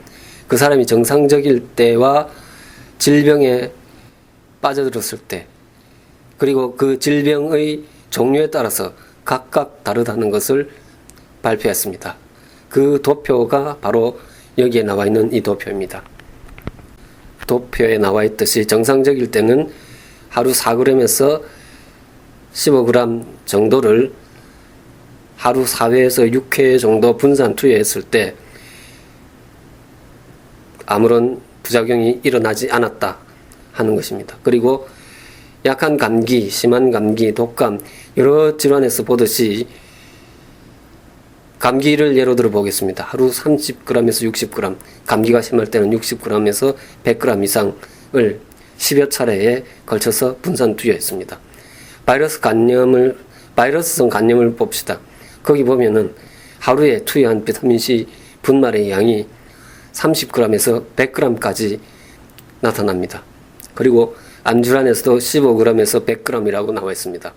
그 사람이 정상적일 때와 질병에 빠져들었을 때 그리고 그 질병의 종류에 따라서 각각 다르다는 것을 발표했습니다. 그 도표가 바로 여기에 나와 있는 이 도표입니다. 도표에 나와 있듯이 정상적일 때는 하루 4g에서 15g 정도를 하루 4회에서 6회 정도 분산 투여했을 때 아무런 부작용이 일어나지 않았다 하는 것입니다. 그리고 약한 감기, 심한 감기, 독감 여러 질환에서 보듯이 감기를 예로 들어 보겠습니다. 하루 30g에서 60g, 감기가 심할 때는 60g에서 100g 이상을 10여 차례에 걸쳐서 분산 투여했습니다. 바이러스성 간염을 봅시다. 거기 보면은 하루에 투여한 비타민C 분말의 양이 30g에서 100g까지 나타납니다. 그리고 암질환에서도 15g에서 100g이라고 나와 있습니다.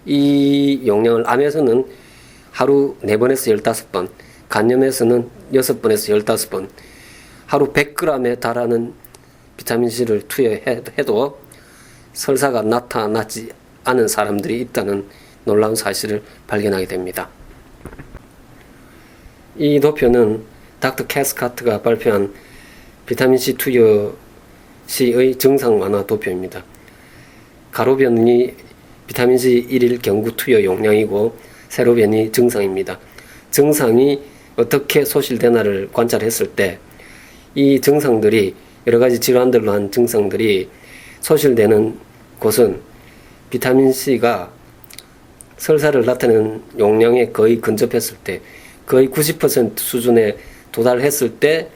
이 용량을 암에서는 하루 4번에서 15번, 간염에서는 6번에서 15번, 하루 100g에 달하는 비타민C를 투여해도 설사가 나타나지 않은 사람들이 있다는 놀라운 사실을 발견하게 됩니다. 이 도표는 닥터 캐스카트가 발표한 비타민C 투여 시의 증상 완화 도표입니다. 가로변이 비타민C 1일 경구 투여 용량이고 세로변이 증상입니다. 증상이 어떻게 소실되나를 관찰했을 때 이 증상들이 여러 가지 질환들로 한 증상들이 소실되는 곳은 비타민C가 설사를 나타내는 용량에 거의 근접했을 때, 거의 90% 수준에 도달했을 때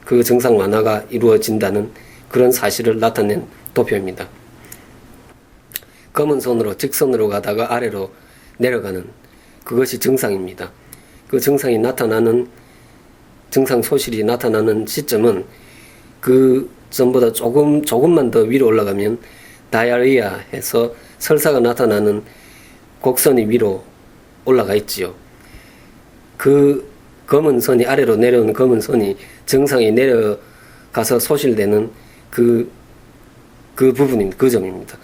그 증상 완화가 이루어진다는 그런 사실을 나타낸 도표입니다. 검은 선으로 직선으로 가다가 아래로 내려가는 그것이 증상입니다. 그 증상이 나타나는, 증상 소실이 나타나는 시점은 그 전보다 조금만 더 위로 올라가면 다이아리아 해서 설사가 나타나는 곡선이 위로 올라가 있지요. 그 검은 선이 아래로 내려오는 검은 선이 정상에 내려가서 소실되는 그 부분입니다. 그 점입니다.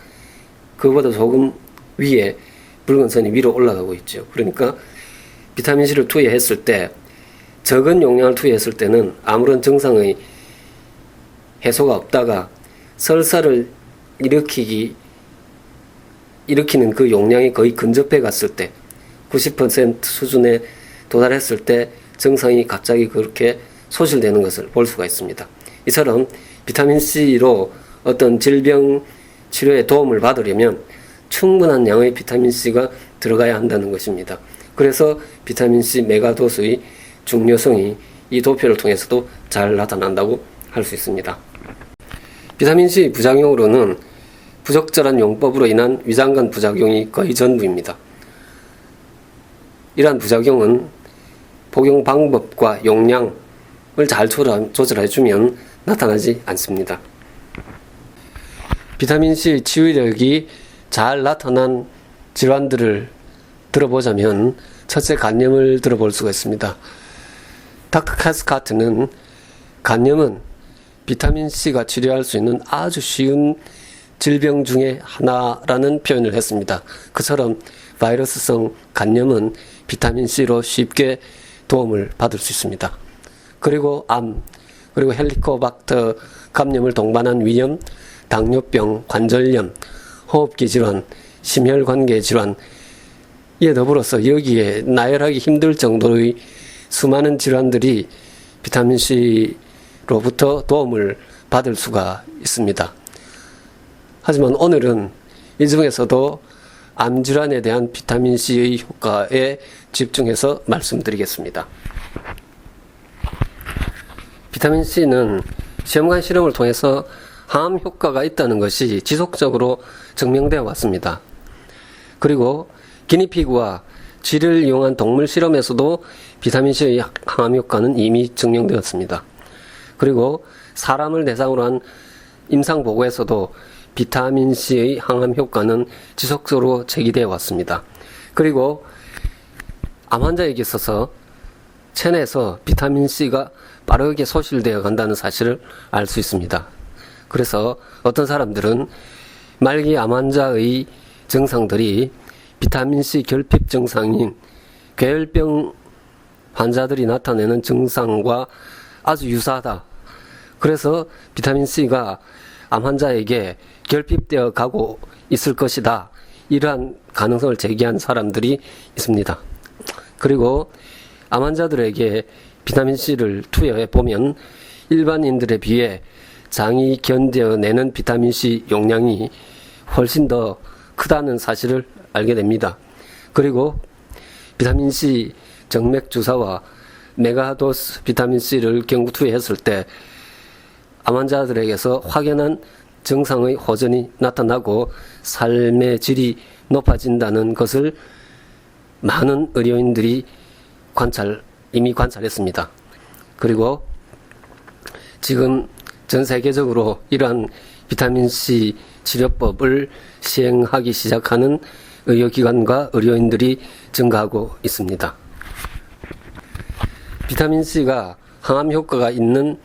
그보다 조금 위에 붉은 선이 위로 올라가고 있죠. 그러니까 비타민C를 투여했을 때, 적은 용량을 투여했을 때는 아무런 증상의 해소가 없다가 설사를 일으키는 그 용량이 거의 근접해 갔을 때, 90% 수준에 도달했을 때 증상이 갑자기 그렇게 소실되는 것을 볼 수가 있습니다. 이처럼 비타민C로 어떤 질병 치료에 도움을 받으려면 충분한 양의 비타민C가 들어가야 한다는 것입니다. 그래서 비타민C 메가도스의 중요성이 이 도표를 통해서도 잘 나타난다고 할 수 있습니다. 비타민C 부작용으로는 부적절한 용법으로 인한 위장관 부작용이 거의 전부입니다. 이러한 부작용은 복용 방법과 용량을 잘 조절해주면 나타나지 않습니다. 비타민C 치유력이 잘 나타난 질환들을 들어보자면 첫째, 간염을 들어볼 수가 있습니다. 닥터 카스카트는 간염은 비타민C가 치료할 수 있는 아주 쉬운 질병 중에 하나라는 표현을 했습니다. 그처럼 바이러스성 간염은 비타민C로 쉽게 도움을 받을 수 있습니다. 그리고 암, 그리고 헬리코박터 감염을 동반한 위염, 당뇨병, 관절염, 호흡기 질환, 심혈관계 질환, 이에 더불어서 여기에 나열하기 힘들 정도의 수많은 질환들이 비타민C로부터 도움을 받을 수가 있습니다. 하지만 오늘은 이 중에서도 암질환에 대한 비타민C의 효과에 집중해서 말씀드리겠습니다. 비타민C는 시험관 실험을 통해서 항암 효과가 있다는 것이 지속적으로 증명되어 왔습니다. 그리고 기니피그와 쥐를 이용한 동물 실험에서도 비타민C의 항암 효과는 이미 증명되었습니다. 그리고 사람을 대상으로 한 임상 보고에서도 비타민C의 항암 효과는 지속적으로 제기되어 왔습니다. 그리고 암 환자에게 있어서 체내에서 비타민C가 빠르게 소실되어 간다는 사실을 알 수 있습니다. 그래서 어떤 사람들은 말기 암 환자의 증상들이 비타민C 결핍 증상인 괴혈병 환자들이 나타내는 증상과 아주 유사하다. 그래서 비타민C가 암 환자에게 결핍되어 가고 있을 것이다. 이러한 가능성을 제기한 사람들이 있습니다. 그리고 암 환자들에게 비타민C를 투여해 보면 일반인들에 비해 장이 견뎌내는 비타민C 용량이 훨씬 더 크다는 사실을 알게 됩니다. 그리고 비타민C 정맥 주사와 메가도스 비타민C를 경구 투여했을 때 암 환자들에게서 확연한 증상의 호전이 나타나고 삶의 질이 높아진다는 것을 많은 의료인들이 이미 관찰했습니다. 그리고 지금 전 세계적으로 이러한 비타민C 치료법을 시행하기 시작하는 의료기관과 의료인들이 증가하고 있습니다. 비타민C가 항암 효과가 있는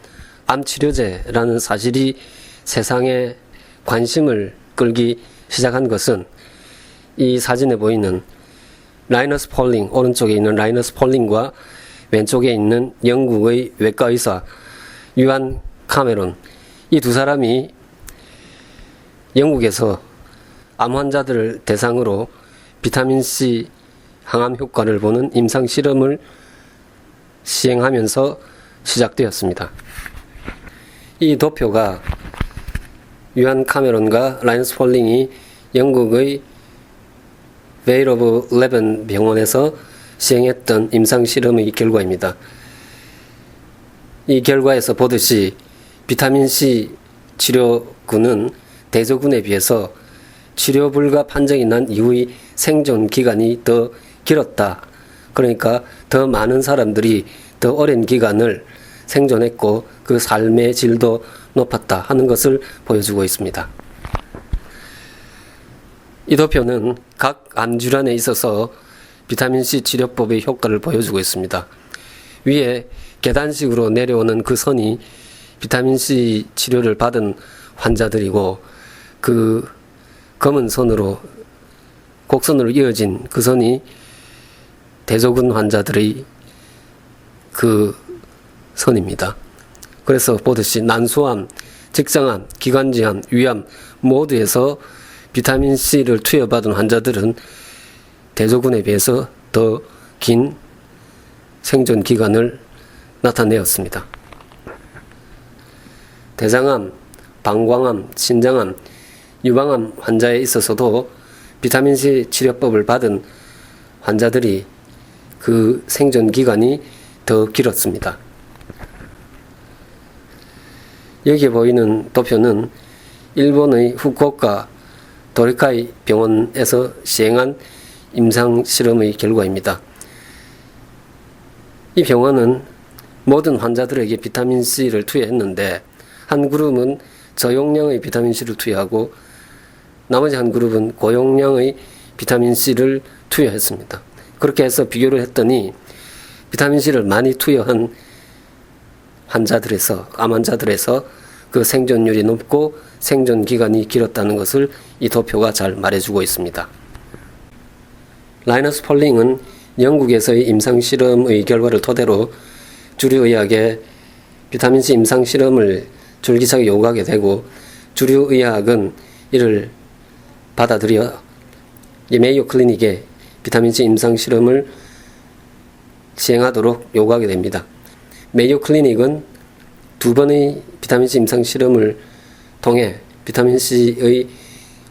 암치료제라는 사실이 세상에 관심을 끌기 시작한 것은 이 사진에 보이는 라이너스 폴링, 오른쪽에 있는 라이너스 폴링과 왼쪽에 있는 영국의 외과 의사 유안 카메론, 이 두 사람이 영국에서 암 환자들을 대상으로 비타민C 항암 효과를 보는 임상 실험을 시행하면서 시작되었습니다. 이 도표가 유안 카메론과 라이너스 폴링이 영국의 베일 오브 레번 병원에서 시행했던 임상 실험의 결과입니다. 이 결과에서 보듯이 비타민C 치료군은 대조군에 비해서 치료 불가 판정이 난 이후의 생존 기간이 더 길었다. 그러니까 더 많은 사람들이 더 오랜 기간을 생존했고 그 삶의 질도 높았다 하는 것을 보여주고 있습니다. 이 도표는 각 암질환에 있어서 비타민C 치료법의 효과를 보여주고 있습니다. 위에 계단식으로 내려오는 그 선이 비타민C 치료를 받은 환자들이고, 그 검은 선으로 곡선으로 이어진 그 선이 대조군 환자들의 그 선입니다. 그래서 보듯이 난소암, 직장암, 기관지암, 위암 모두에서 비타민C를 투여받은 환자들은 대조군에 비해서 더 긴 생존 기간을 나타내었습니다. 대장암, 방광암, 신장암, 유방암 환자에 있어서도 비타민C 치료법을 받은 환자들이 그 생존 기간이 더 길었습니다. 여기 보이는 도표는 일본의 후쿠오카 도리카이 병원에서 시행한 임상 실험의 결과입니다. 이 병원은 모든 환자들에게 비타민C를 투여했는데, 한 그룹은 저용량의 비타민C를 투여하고 나머지 한 그룹은 고용량의 비타민C를 투여했습니다. 그렇게 해서 비교를 했더니 비타민C를 많이 투여한 환자들에서, 암 환자들에서 그 생존율이 높고 생존 기간이 길었다는 것을 이 도표가 잘 말해주고 있습니다. 라이너스 폴링은 영국에서의 임상 실험의 결과를 토대로 주류의학에 비타민C 임상 실험을 줄기차게 요구하게 되고, 주류의학은 이를 받아들여 메이오 클리닉에 비타민C 임상 실험을 시행하도록 요구하게 됩니다. 메이오 클리닉은 두 번의 비타민C 임상 실험을 통해 비타민C의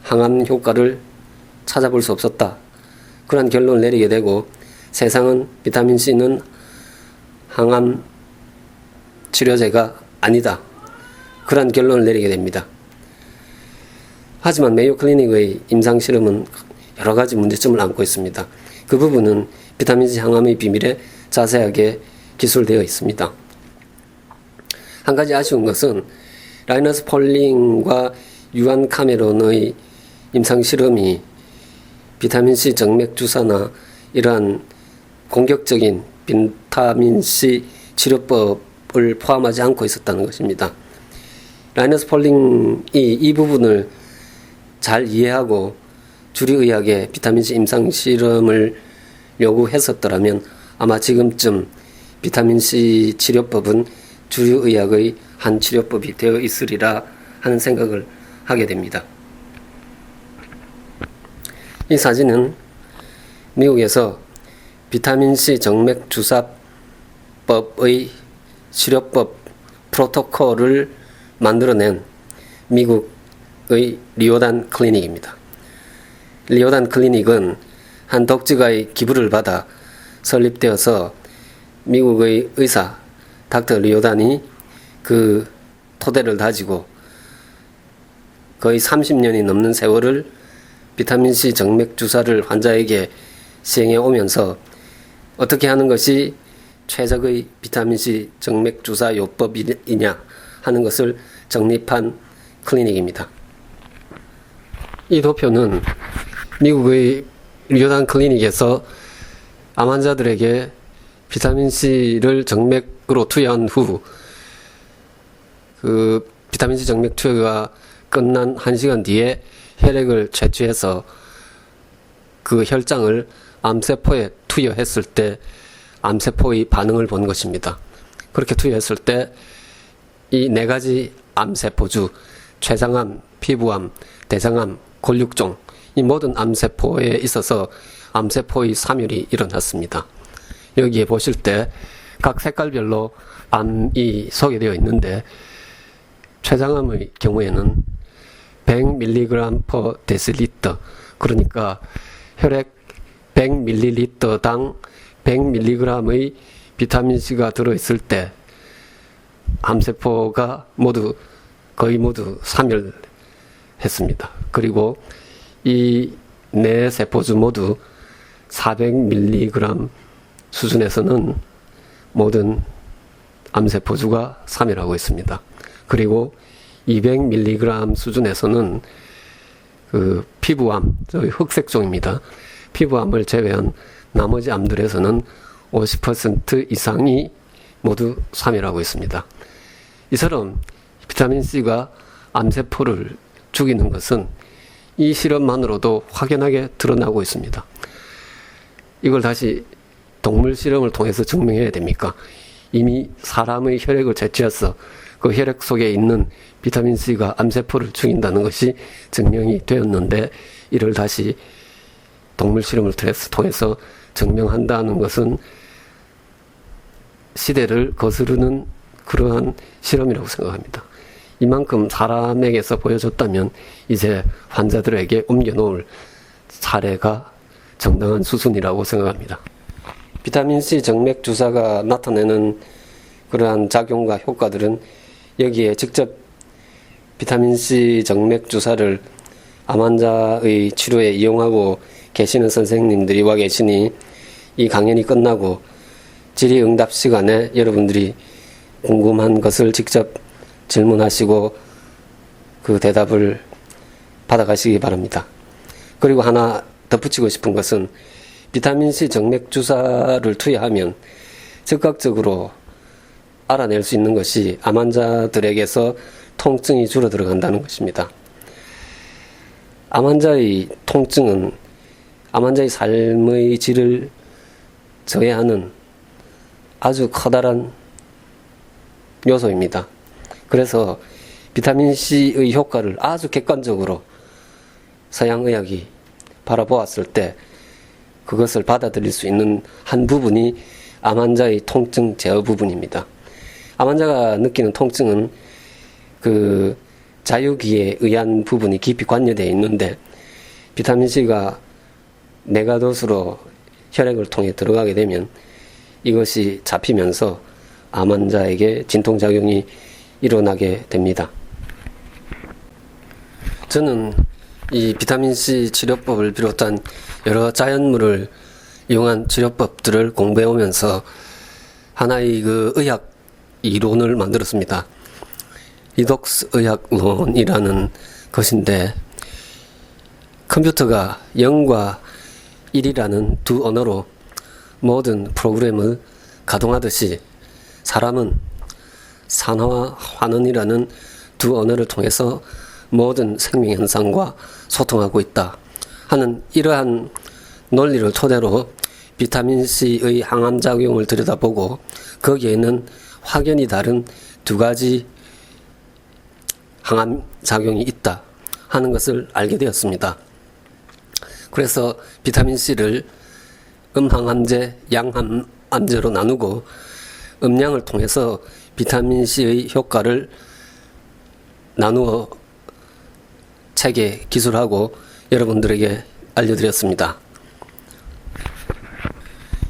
항암 효과를 찾아볼 수 없었다. 그런 결론을 내리게 되고, 세상은 비타민C는 항암 치료제가 아니다. 그런 결론을 내리게 됩니다. 하지만 메이오 클리닉의 임상 실험은 여러 가지 문제점을 안고 있습니다. 그 부분은 비타민C 항암의 비밀에 자세하게 기술되어 있습니다. 한 가지 아쉬운 것은 라이너스 폴링과 유안 카메론의 임상 실험이 비타민C 정맥 주사나 이러한 공격적인 비타민C 치료법을 포함하지 않고 있었다는 것입니다. 라이너스 폴링이 이 부분을 잘 이해하고 주류의학에 비타민C 임상 실험을 요구했었더라면 아마 지금쯤 비타민C 치료법은 주류의학의 한 치료법이 되어 있으리라 하는 생각을 하게 됩니다. 이 사진은 미국에서 비타민C 정맥 주사법의 치료법 프로토콜을 만들어낸 미국의 리오단 클리닉입니다. 리오단 클리닉은 한 독자가의 기부를 받아 설립되어서 미국의 의사 닥터 리오단이 그 토대를 다지고 거의 30년이 넘는 세월을 비타민C 정맥 주사를 환자에게 시행해 오면서 어떻게 하는 것이 최적의 비타민C 정맥 주사 요법이냐 하는 것을 정립한 클리닉입니다. 이 도표는 미국의 리오단 클리닉에서 암 환자들에게 비타민C를 정맥으로 투여한 후 그 비타민C 정맥 투여가 끝난 1시간 뒤에 혈액을 채취해서 그 혈장을 암세포에 투여했을 때 암세포의 반응을 본 것입니다. 그렇게 투여했을 때 이 네 가지 암세포주, 췌장암, 피부암, 대장암, 골육종, 이 모든 암세포에 있어서 암세포의 사멸이 일어났습니다. 여기에 보실 때 각 색깔별로 암이 소개되어 있는데, 췌장암의 경우에는 100mg/dL, 그러니까 혈액 100ml당 100mg의 비타민C가 들어있을 때 암세포가 거의 모두 사멸했습니다. 그리고 이 네 세포주 모두 400mg 수준에서는 모든 암세포주가 사멸하고 있습니다. 그리고 200mg 수준에서는 그 피부암, 저희 흑색종입니다. 피부암을 제외한 나머지 암들에서는 50% 이상이 모두 사멸하고 있습니다. 이처럼 비타민C가 암세포를 죽이는 것은 이 실험만으로도 확연하게 드러나고 있습니다. 이걸 다시 동물 실험을 통해서 증명해야 됩니까? 이미 사람의 혈액을 채취해서 그 혈액 속에 있는 비타민C가 암세포를 죽인다는 것이 증명이 되었는데, 이를 다시 동물 실험을 통해서 증명한다는 것은 시대를 거스르는 그러한 실험이라고 생각합니다. 이만큼 사람에게서 보여줬다면 이제 환자들에게 옮겨놓을 사례가 정당한 수순이라고 생각합니다. 비타민C 정맥 주사가 나타내는 그러한 작용과 효과들은 여기에 직접 비타민C 정맥 주사를 암 환자의 치료에 이용하고 계시는 선생님들이 와 계시니, 이 강연이 끝나고 질의응답 시간에 여러분들이 궁금한 것을 직접 질문하시고 그 대답을 받아가시기 바랍니다. 그리고 하나 덧붙이고 싶은 것은, 비타민C 정맥 주사를 투여하면 즉각적으로 알아낼 수 있는 것이 암 환자들에게서 통증이 줄어들어간다는 것입니다. 암 환자의 통증은 암 환자의 삶의 질을 저해하는 아주 커다란 요소입니다. 그래서 비타민C의 효과를 아주 객관적으로 서양의학이 바라보았을 때 그것을 받아들일 수 있는 한 부분이 암 환자의 통증 제어 부분입니다. 암 환자가 느끼는 통증은 그 자유기에 의한 부분이 깊이 관여되어 있는데, 비타민C가 메가도스로 혈액을 통해 들어가게 되면 이것이 잡히면서 암 환자에게 진통작용이 일어나게 됩니다. 저는 이 비타민C 치료법을 비롯한 여러 자연물을 이용한 치료법들을 공부해 오면서 하나의 그 의학 이론을 만들었습니다. 리독스 의학론이라는 것인데, 컴퓨터가 0과 1이라는 두 언어로 모든 프로그램을 가동하듯이 사람은 산화와 환원이라는 두 언어를 통해서 모든 생명현상과 소통하고 있다 하는 이러한 논리를 토대로 비타민C의 항암작용을 들여다보고 거기에는 확연히 다른 두 가지 항암작용이 있다 하는 것을 알게 되었습니다. 그래서 비타민C를 음항암제, 양항암제로 나누고 음량을 통해서 비타민C의 효과를 나누어 책에 기술하고 여러분들에게 알려드렸습니다.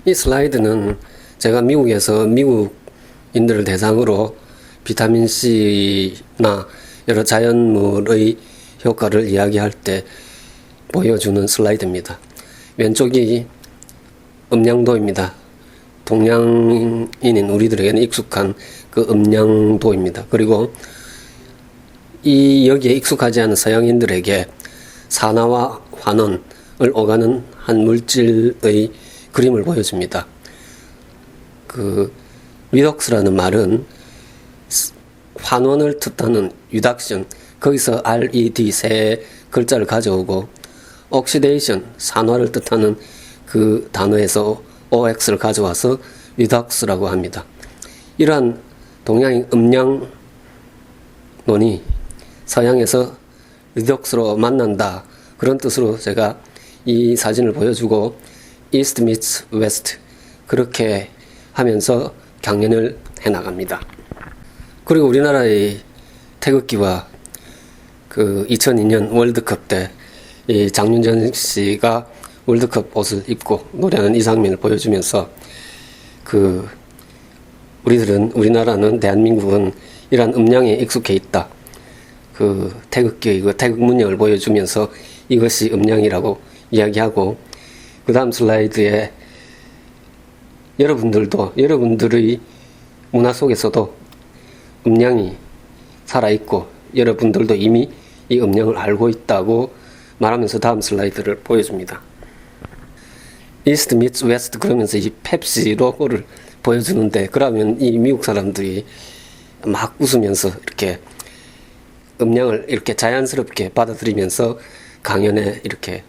이 슬라이드는 제가 미국에서 미국인들을 대상으로 비타민C나 여러 자연물의 효과를 이야기할 때 보여주는 슬라이드입니다. 왼쪽이 음량도입니다. 동양인인 우리들에게는 익숙한 그 음량도입니다. 그리고 여기에 익숙하지 않은 서양인들에게 산화와 환원을 오가는 한 물질의 그림을 보여줍니다. 그 리독스라는 말은 환원을 뜻하는 유닥션, 거기서 RED 세 글자를 가져오고, 옥시데이션, 산화를 뜻하는 그 단어에서 OX를 가져와서 리독스라고 합니다. 이러한 동양인 음량 논이 서양에서 리독스로 만난다, 그런 뜻으로 제가 이 사진을 보여주고 East meets West 그렇게 하면서 강연을 해나갑니다. 그리고 우리나라의 태극기와 그 2002년 월드컵 때 이 장윤정 씨가 월드컵 옷을 입고 노래하는 이 장면을 보여주면서 그 우리나라는, 대한민국은 이러한 음량에 익숙해 있다. 그 태극기의 그 태극 문양을 보여주면서 이것이 음량이라고 이야기하고, 그 다음 슬라이드에 여러분들의 문화 속에서도 음량이 살아있고 여러분들도 이미 이 음량을 알고 있다고 말하면서 다음 슬라이드를 보여줍니다. East meets West 그러면서 이 펩시 로고를 보여주는데, 그러면 이 미국 사람들이 막 웃으면서 이렇게 음량을 이렇게 자연스럽게 받아들이면서 강연에 이렇게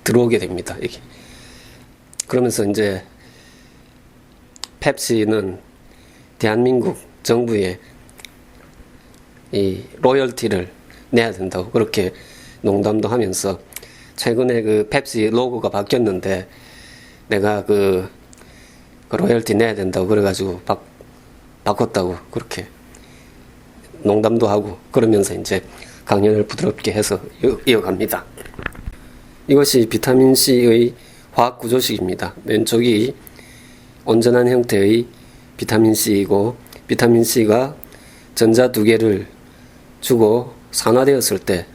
들어오게 됩니다. 이게. 그러면서 이제 펩시는 대한민국 정부에 이 로열티를 내야 된다고 그렇게 농담도 하면서, 최근에 그 펩시 로고가 바뀌었는데 내가 그 로열티 내야 된다고 그래가지고 바꿨다고 그렇게 농담도 하고, 그러면서 이제 강연을 부드럽게 해서 이어갑니다. 이것이 비타민C의 화학 구조식입니다. 왼쪽이 온전한 형태의 비타민C이고, 비타민C가 전자 두 개를 주고 산화되었을 때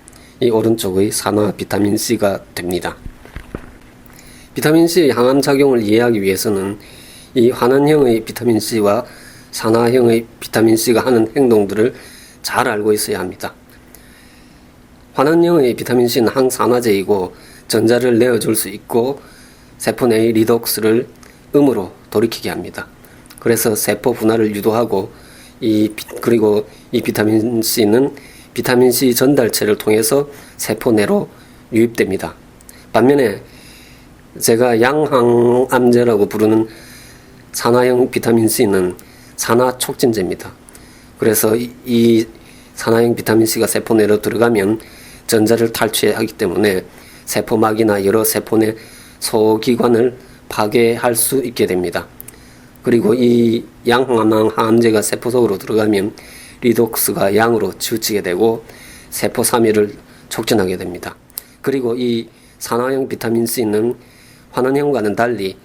이 오른쪽의 산화 비타민C가 됩니다. 비타민C의 항암작용을 이해하기 위해서는 이 환원형의 비타민C와 산화형의 비타민C가 하는 행동들을 잘 알고 있어야 합니다. 환원형의 비타민C는 항산화제이고 전자를 내어줄 수 있고 세포 내의 리독스를 음으로 돌이키게 합니다. 그래서 세포 분화를 유도하고, 그리고 이 비타민C는 비타민C 전달체를 통해서 세포 내로 유입됩니다. 반면에 제가 양항암제라고 부르는 산화형 비타민C는 산화 촉진제입니다. 그래서 이 산화형 비타민C가 세포 내로 들어가면 전자를 탈취하기 때문에 세포막이나 여러 세포 내 소기관을 파괴할 수 있게 됩니다. 그리고 이 양항암제가 세포 속으로 들어가면 리독스가 양으로 치우치게 되고 세포 삼위를 촉진하게 됩니다. 그리고 이 산화형 비타민C는 환원형과는 달리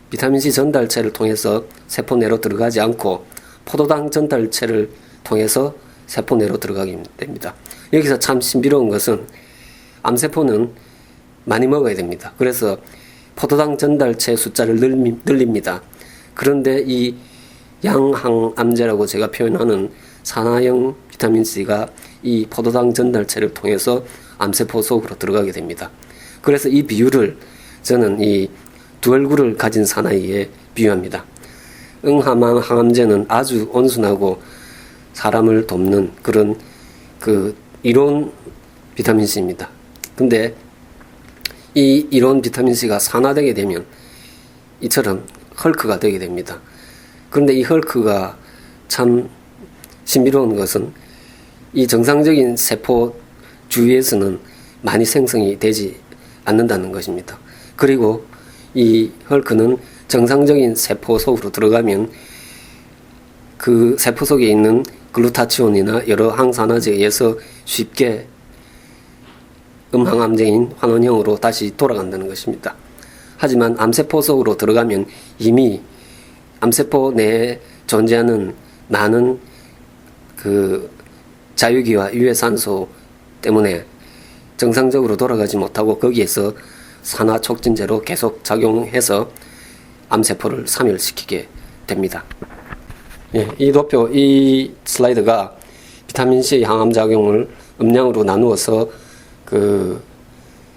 비타민C 전달체를 통해서 세포 내로 들어가지 않고 포도당 전달체를 통해서 세포 내로 들어가게 됩니다. 여기서 참 신비로운 것은 암세포는 많이 먹어야 됩니다. 그래서 포도당 전달체 숫자를 늘립니다. 그런데 이 양항암제라고 제가 표현하는 산화형 비타민C가 이 포도당 전달체를 통해서 암세포 속으로 들어가게 됩니다. 그래서 이 비율을 저는 이 두 얼굴을 가진 사나이에 비유합니다. 항암제는 아주 온순하고 사람을 돕는 그런 그 이론 비타민C입니다. 근데 이 이론 비타민C가 산화되게 되면 이처럼 헐크가 되게 됩니다. 그런데 이 헐크가 참 신비로운 것은 이 정상적인 세포 주위에서는 많이 생성이 되지 않는다는 것입니다. 그리고 이 헐크는 정상적인 세포 속으로 들어가면 그 세포 속에 있는 글루타치온이나 여러 항산화제에 의해서 쉽게 항암제인 환원형으로 다시 돌아간다는 것입니다. 하지만 암세포 속으로 들어가면 이미 암세포 내에 존재하는 많은 그 자유기와 유해산소 때문에 정상적으로 돌아가지 못하고 거기에서 산화 촉진제로 계속 작용해서 암세포를 사멸시키게 됩니다. 예, 이 슬라이드가 비타민C의 항암작용을 음량으로 나누어서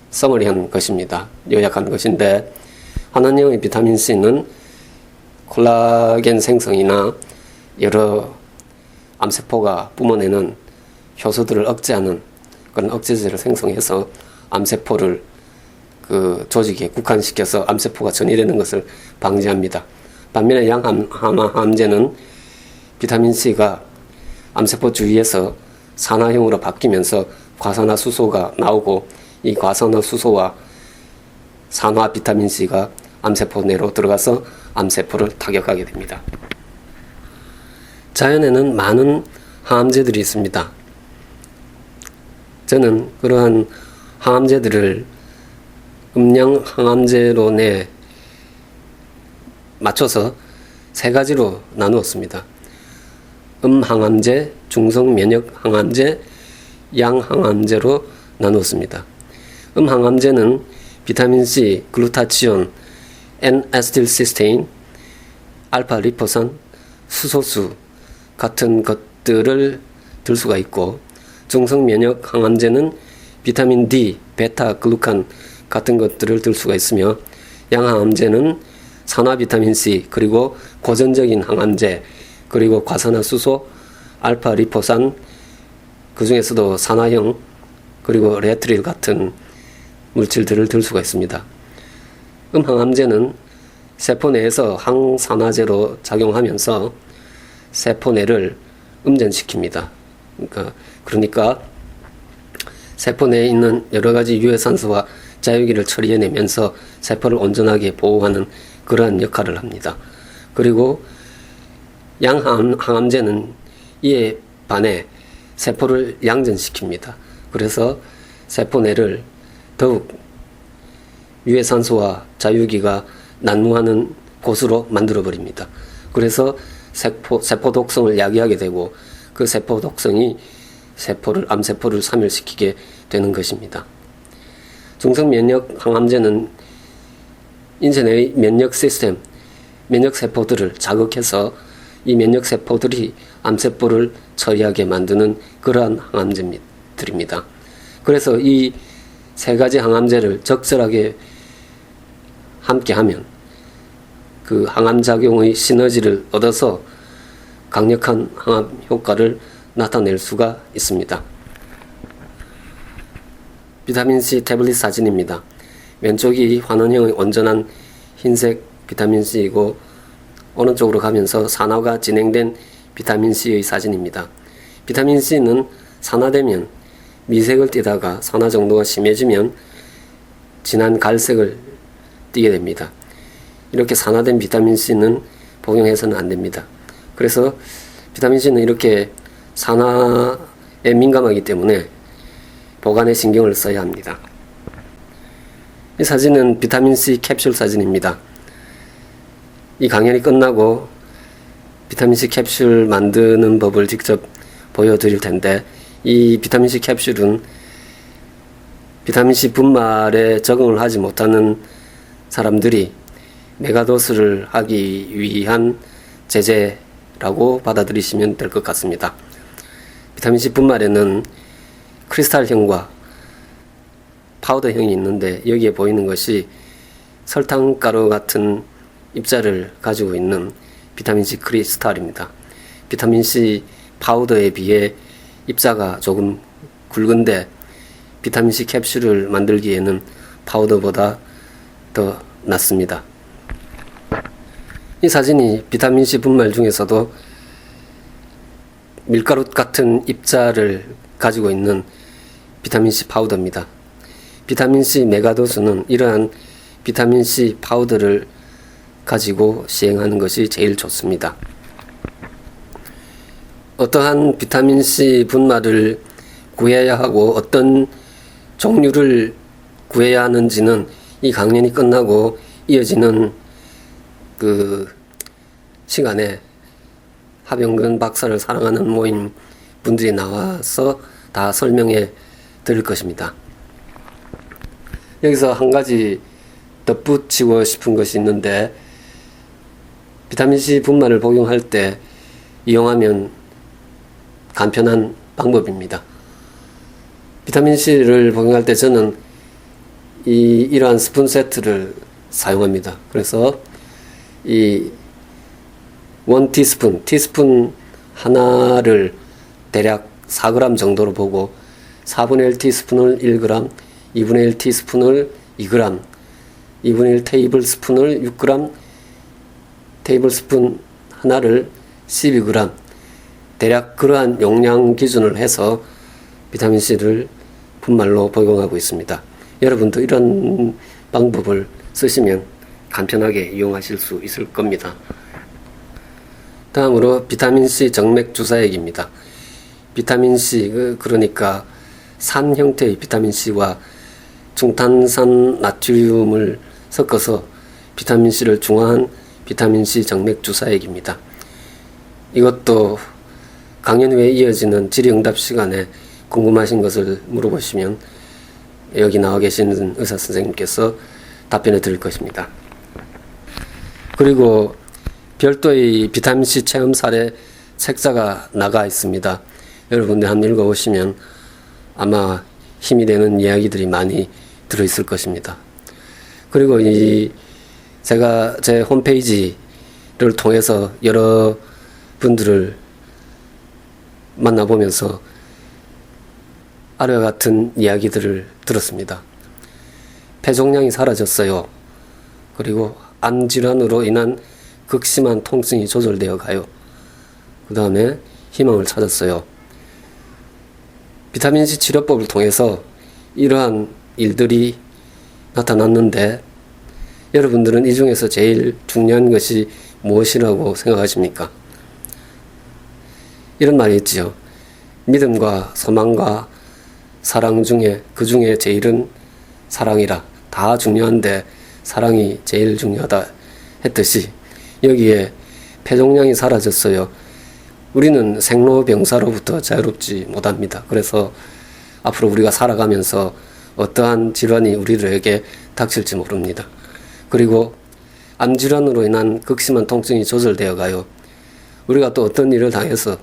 서머리한 것입니다. 요약한 것인데, 환원형의 비타민C는 콜라겐 생성이나 여러 암세포가 뿜어내는 효소들을 억제하는 그런 억제제를 생성해서 암세포를 그 조직에 국한시켜서 암세포가 전이되는 것을 방지합니다. 반면에 양항암제는 비타민C가 암세포 주위에서 산화형으로 바뀌면서 과산화수소가 나오고, 이 과산화수소와 산화 비타민C가 암세포 내로 들어가서 암세포를 타격하게 됩니다. 자연에는 많은 항암제들이 있습니다. 저는 그러한 항암제들을 음량 항암제로 맞춰서 세 가지로 나누었습니다. 항암제, 중성 면역 항암제, 양 항암제로 나누었습니다. 항암제는 비타민C, 글루타치온, N-에스틸시스테인, 알파 리포산, 수소수 같은 것들을 들 수가 있고, 중성 면역 항암제는 비타민 D, 베타 글루칸 같은 것들을 들 수가 있으며, 양 항암제는 산화 비타민C, 그리고 고전적인 항암제, 그리고 과산화수소, 알파 리포산, 그 중에서도 산화형, 그리고 레트릴 같은 물질들을 들 수가 있습니다. 항암제는 세포 내에서 항산화제로 작용하면서 세포 내를 음전시킵니다. 그러니까 세포 내에 있는 여러 가지 유해산소와 자유기를 처리해내면서 세포를 온전하게 보호하는 그러한 역할을 합니다. 그리고 양항암제는 이에 반해 세포를 양전시킵니다. 그래서 세포 내를 더욱 유해산소와 자유기가 난무하는 곳으로 만들어버립니다. 그래서 세포 독성을 야기하게 되고, 그 세포 독성이 암세포를 사멸시키게 되는 것입니다. 중성 면역 항암제는 인체 내의 면역 시스템, 면역 세포들을 자극해서 이 면역 세포들이 암세포를 처리하게 만드는 그러한 항암제들입니다. 그래서 이 세 가지 항암제를 적절하게 함께하면 그 항암작용의 시너지를 얻어서 강력한 항암 효과를 나타낼 수가 있습니다. 비타민C 태블릿 사진입니다. 왼쪽이 환원형의 온전한 흰색 비타민C이고, 오른쪽으로 가면서 산화가 진행된 비타민C의 사진입니다. 비타민C는 산화되면 미색을 띠다가 산화 정도가 심해지면 진한 갈색을 띠게 됩니다. 이렇게 산화된 비타민C는 복용해서는 안 됩니다. 그래서 비타민C는 이렇게 산화에 민감하기 때문에 보관에 신경을 써야 합니다. 이 사진은 비타민C 캡슐 사진입니다. 이 강연이 끝나고 비타민C 캡슐 만드는 법을 직접 보여드릴 텐데, 이 비타민C 캡슐은 비타민C 분말에 적응을 하지 못하는 사람들이 메가도스를 하기 위한 제재라고 받아들이시면 될 것 같습니다. 비타민C 분말에는 크리스탈형과 파우더형이 있는데, 여기에 보이는 것이 설탕가루 같은 입자를 가지고 있는 비타민C 크리스탈입니다. 비타민C 파우더에 비해 입자가 조금 굵은데, 비타민C 캡슐을 만들기에는 파우더보다 더 낫습니다. 이 사진이 비타민C 분말 중에서도 밀가루 같은 입자를 가지고 있는 비타민C 파우더입니다. 비타민C 메가도스는 이러한 비타민C 파우더를 가지고 시행하는 것이 제일 좋습니다. 어떠한 비타민C 분말을 구해야 하고 어떤 종류를 구해야 하는지는 이 강연이 끝나고 이어지는 그 시간에 하병근 박사를 사랑하는 모임 분들이 나와서 다 설명해 드릴 것입니다. 여기서 한 가지 덧붙이고 싶은 것이 있는데, 비타민C 분말을 복용할 때 이용하면 간편한 방법입니다. 비타민C를 복용할 때 저는 이러한 스푼 세트를 사용합니다. 그래서 이 1티스푼, 티스푼 하나를 대략 4g 정도로 보고 4분의 1 티스푼을 1g, 2분의 1 티스푼을 2g, 2분의 1 테이블 스푼을 6g, 테이블 스푼 하나를 12g 대략 그러한 용량 기준을 해서 비타민C를 분말로 복용하고 있습니다. 여러분도 이런 방법을 쓰시면 간편하게 이용하실 수 있을 겁니다. 다음으로 비타민C 정맥 주사액입니다. 비타민C, 그러니까 산 형태의 비타민C와 중탄산 나트륨을 섞어서 비타민C를 중화한 비타민C 정맥 주사액입니다. 이것도 강연 후에 이어지는 질의응답 시간에 궁금하신 것을 물어보시면 여기 나와 계시는 의사 선생님께서 답변해 드릴 것입니다. 그리고 별도의 비타민C 체험 사례 책자가 나가 있습니다. 여러분들 한번 읽어보시면 아마 힘이 되는 이야기들이 많이 들어있을 것입니다. 그리고 제가 제 홈페이지를 통해서 여러 분들을 만나보면서 아래와 같은 이야기들을 들었습니다. 폐종량이 사라졌어요. 그리고 암 질환으로 인한 극심한 통증이 조절되어 가요. 그 다음에 희망을 찾았어요. 비타민C 치료법을 통해서 이러한 일들이 나타났는데 여러분들은 이 중에서 제일 중요한 것이 무엇이라고 생각하십니까? 이런 말이 있지요. 믿음과 소망과 사랑 중에 그 중에 제일은 사랑이라. 다 중요한데 사랑이 제일 중요하다 했듯이 여기에 폐종량이 사라졌어요. 우리는 생로병사로부터 자유롭지 못합니다. 그래서 앞으로 우리가 살아가면서 어떠한 질환이 우리들에게 닥칠지 모릅니다. 그리고 암질환으로 인한 극심한 통증이 조절되어 가요. 우리가 또 어떤 일을 당해서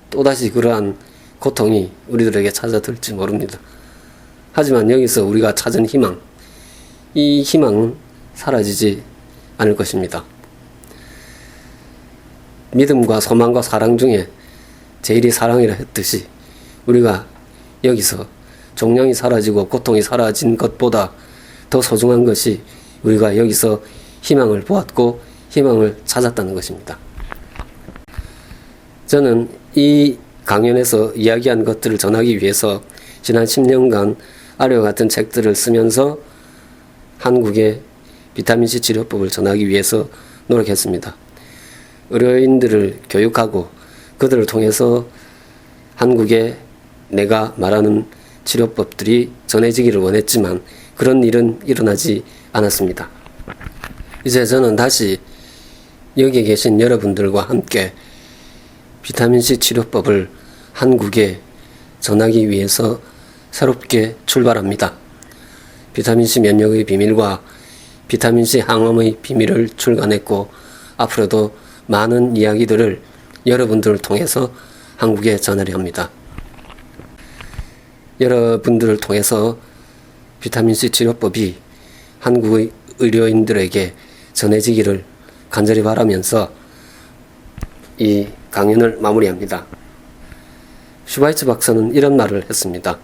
또다시 그러한 고통이 우리들에게 찾아들지 모릅니다. 하지만 여기서 우리가 찾은 희망, 이 희망은 사라지지 않을 것입니다. 믿음과 소망과 사랑 중에 제일이 사랑이라 했듯이 우리가 여기서 종량이 사라지고 고통이 사라진 것보다 더 소중한 것이 우리가 여기서 희망을 보았고 희망을 찾았다는 것입니다. 저는 이 강연에서 이야기한 것들을 전하기 위해서 지난 10년간 아래와 같은 책들을 쓰면서 한국의 비타민C 치료법을 전하기 위해서 노력했습니다. 의료인들을 교육하고 그들을 통해서 한국에 내가 말하는 치료법들이 전해지기를 원했지만 그런 일은 일어나지 않았습니다. 이제 저는 다시 여기 계신 여러분들과 함께 비타민C 치료법을 한국에 전하기 위해서 새롭게 출발합니다. 비타민C 면역의 비밀과 비타민C 항암의 비밀을 출간했고 앞으로도 많은 이야기들을 여러분들을 통해서 한국에 전하려 합니다. 여러분들을 통해서 비타민C 치료법이 한국의 의료인들에게 전해지기를 간절히 바라면서 이 강연을 마무리합니다. 슈바이츠 박사는 이런 말을 했습니다.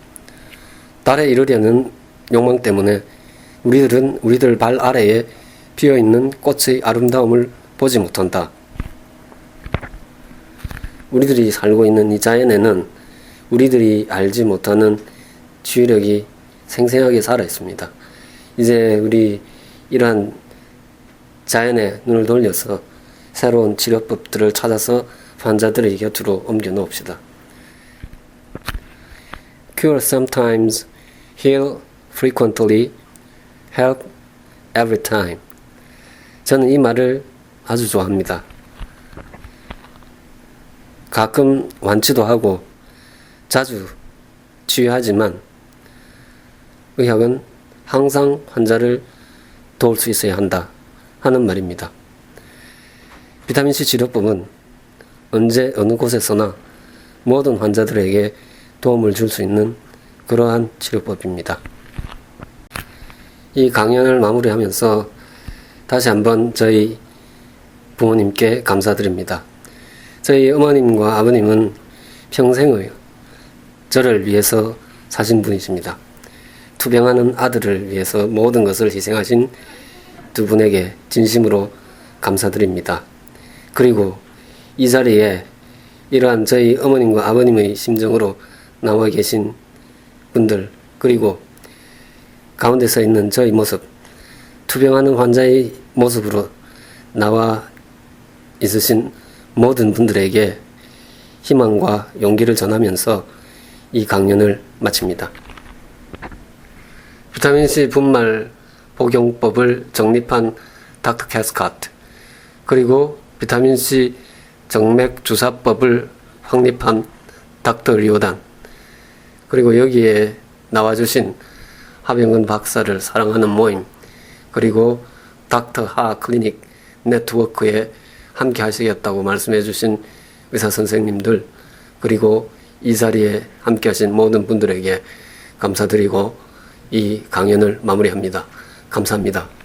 달에 이르려는 욕망 때문에 우리들은 우리들 발 아래에 피어있는 꽃의 아름다움을 보지 못한다. 우리들이 살고 있는 이 자연에는 우리들이 알지 못하는 치유력이 생생하게 살아있습니다. 이제 우리 이러한 자연에 눈을 돌려서 새로운 치료법들을 찾아서 환자들의 곁으로 옮겨 놓읍시다. Cure sometimes, heal frequently, help every time. 저는 이 말을 아주 좋아합니다. 가끔 완치도 하고 자주 치유하지만 의학은 항상 환자를 도울 수 있어야 한다 하는 말입니다. 비타민C 치료법은 언제 어느 곳에서나 모든 환자들에게 도움을 줄 수 있는 그러한 치료법입니다. 이 강연을 마무리하면서 다시 한번 저희 부모님께 감사드립니다. 저희 어머님과 아버님은 평생을 저를 위해서 사신 분이십니다. 투병하는 아들을 위해서 모든 것을 희생하신 두 분에게 진심으로 감사드립니다. 그리고 이 자리에 이러한 저희 어머님과 아버님의 심정으로 나와 계신 분들, 그리고 가운데 서 있는 저희 모습, 투병하는 환자의 모습으로 나와 있으신 모든 분들에게 희망과 용기를 전하면서 이 강연을 마칩니다. 비타민C 분말 복용법을 정립한 닥터 캐스카트, 그리고 비타민C 정맥 주사법을 확립한 닥터 리오단, 그리고 여기에 나와주신 하병근 박사를 사랑하는 모임, 그리고 닥터 하 클리닉 네트워크에 함께 하시겠다고 말씀해 주신 의사 선생님들, 그리고 이 자리에 함께 하신 모든 분들에게 감사드리고 이 강연을 마무리합니다. 감사합니다.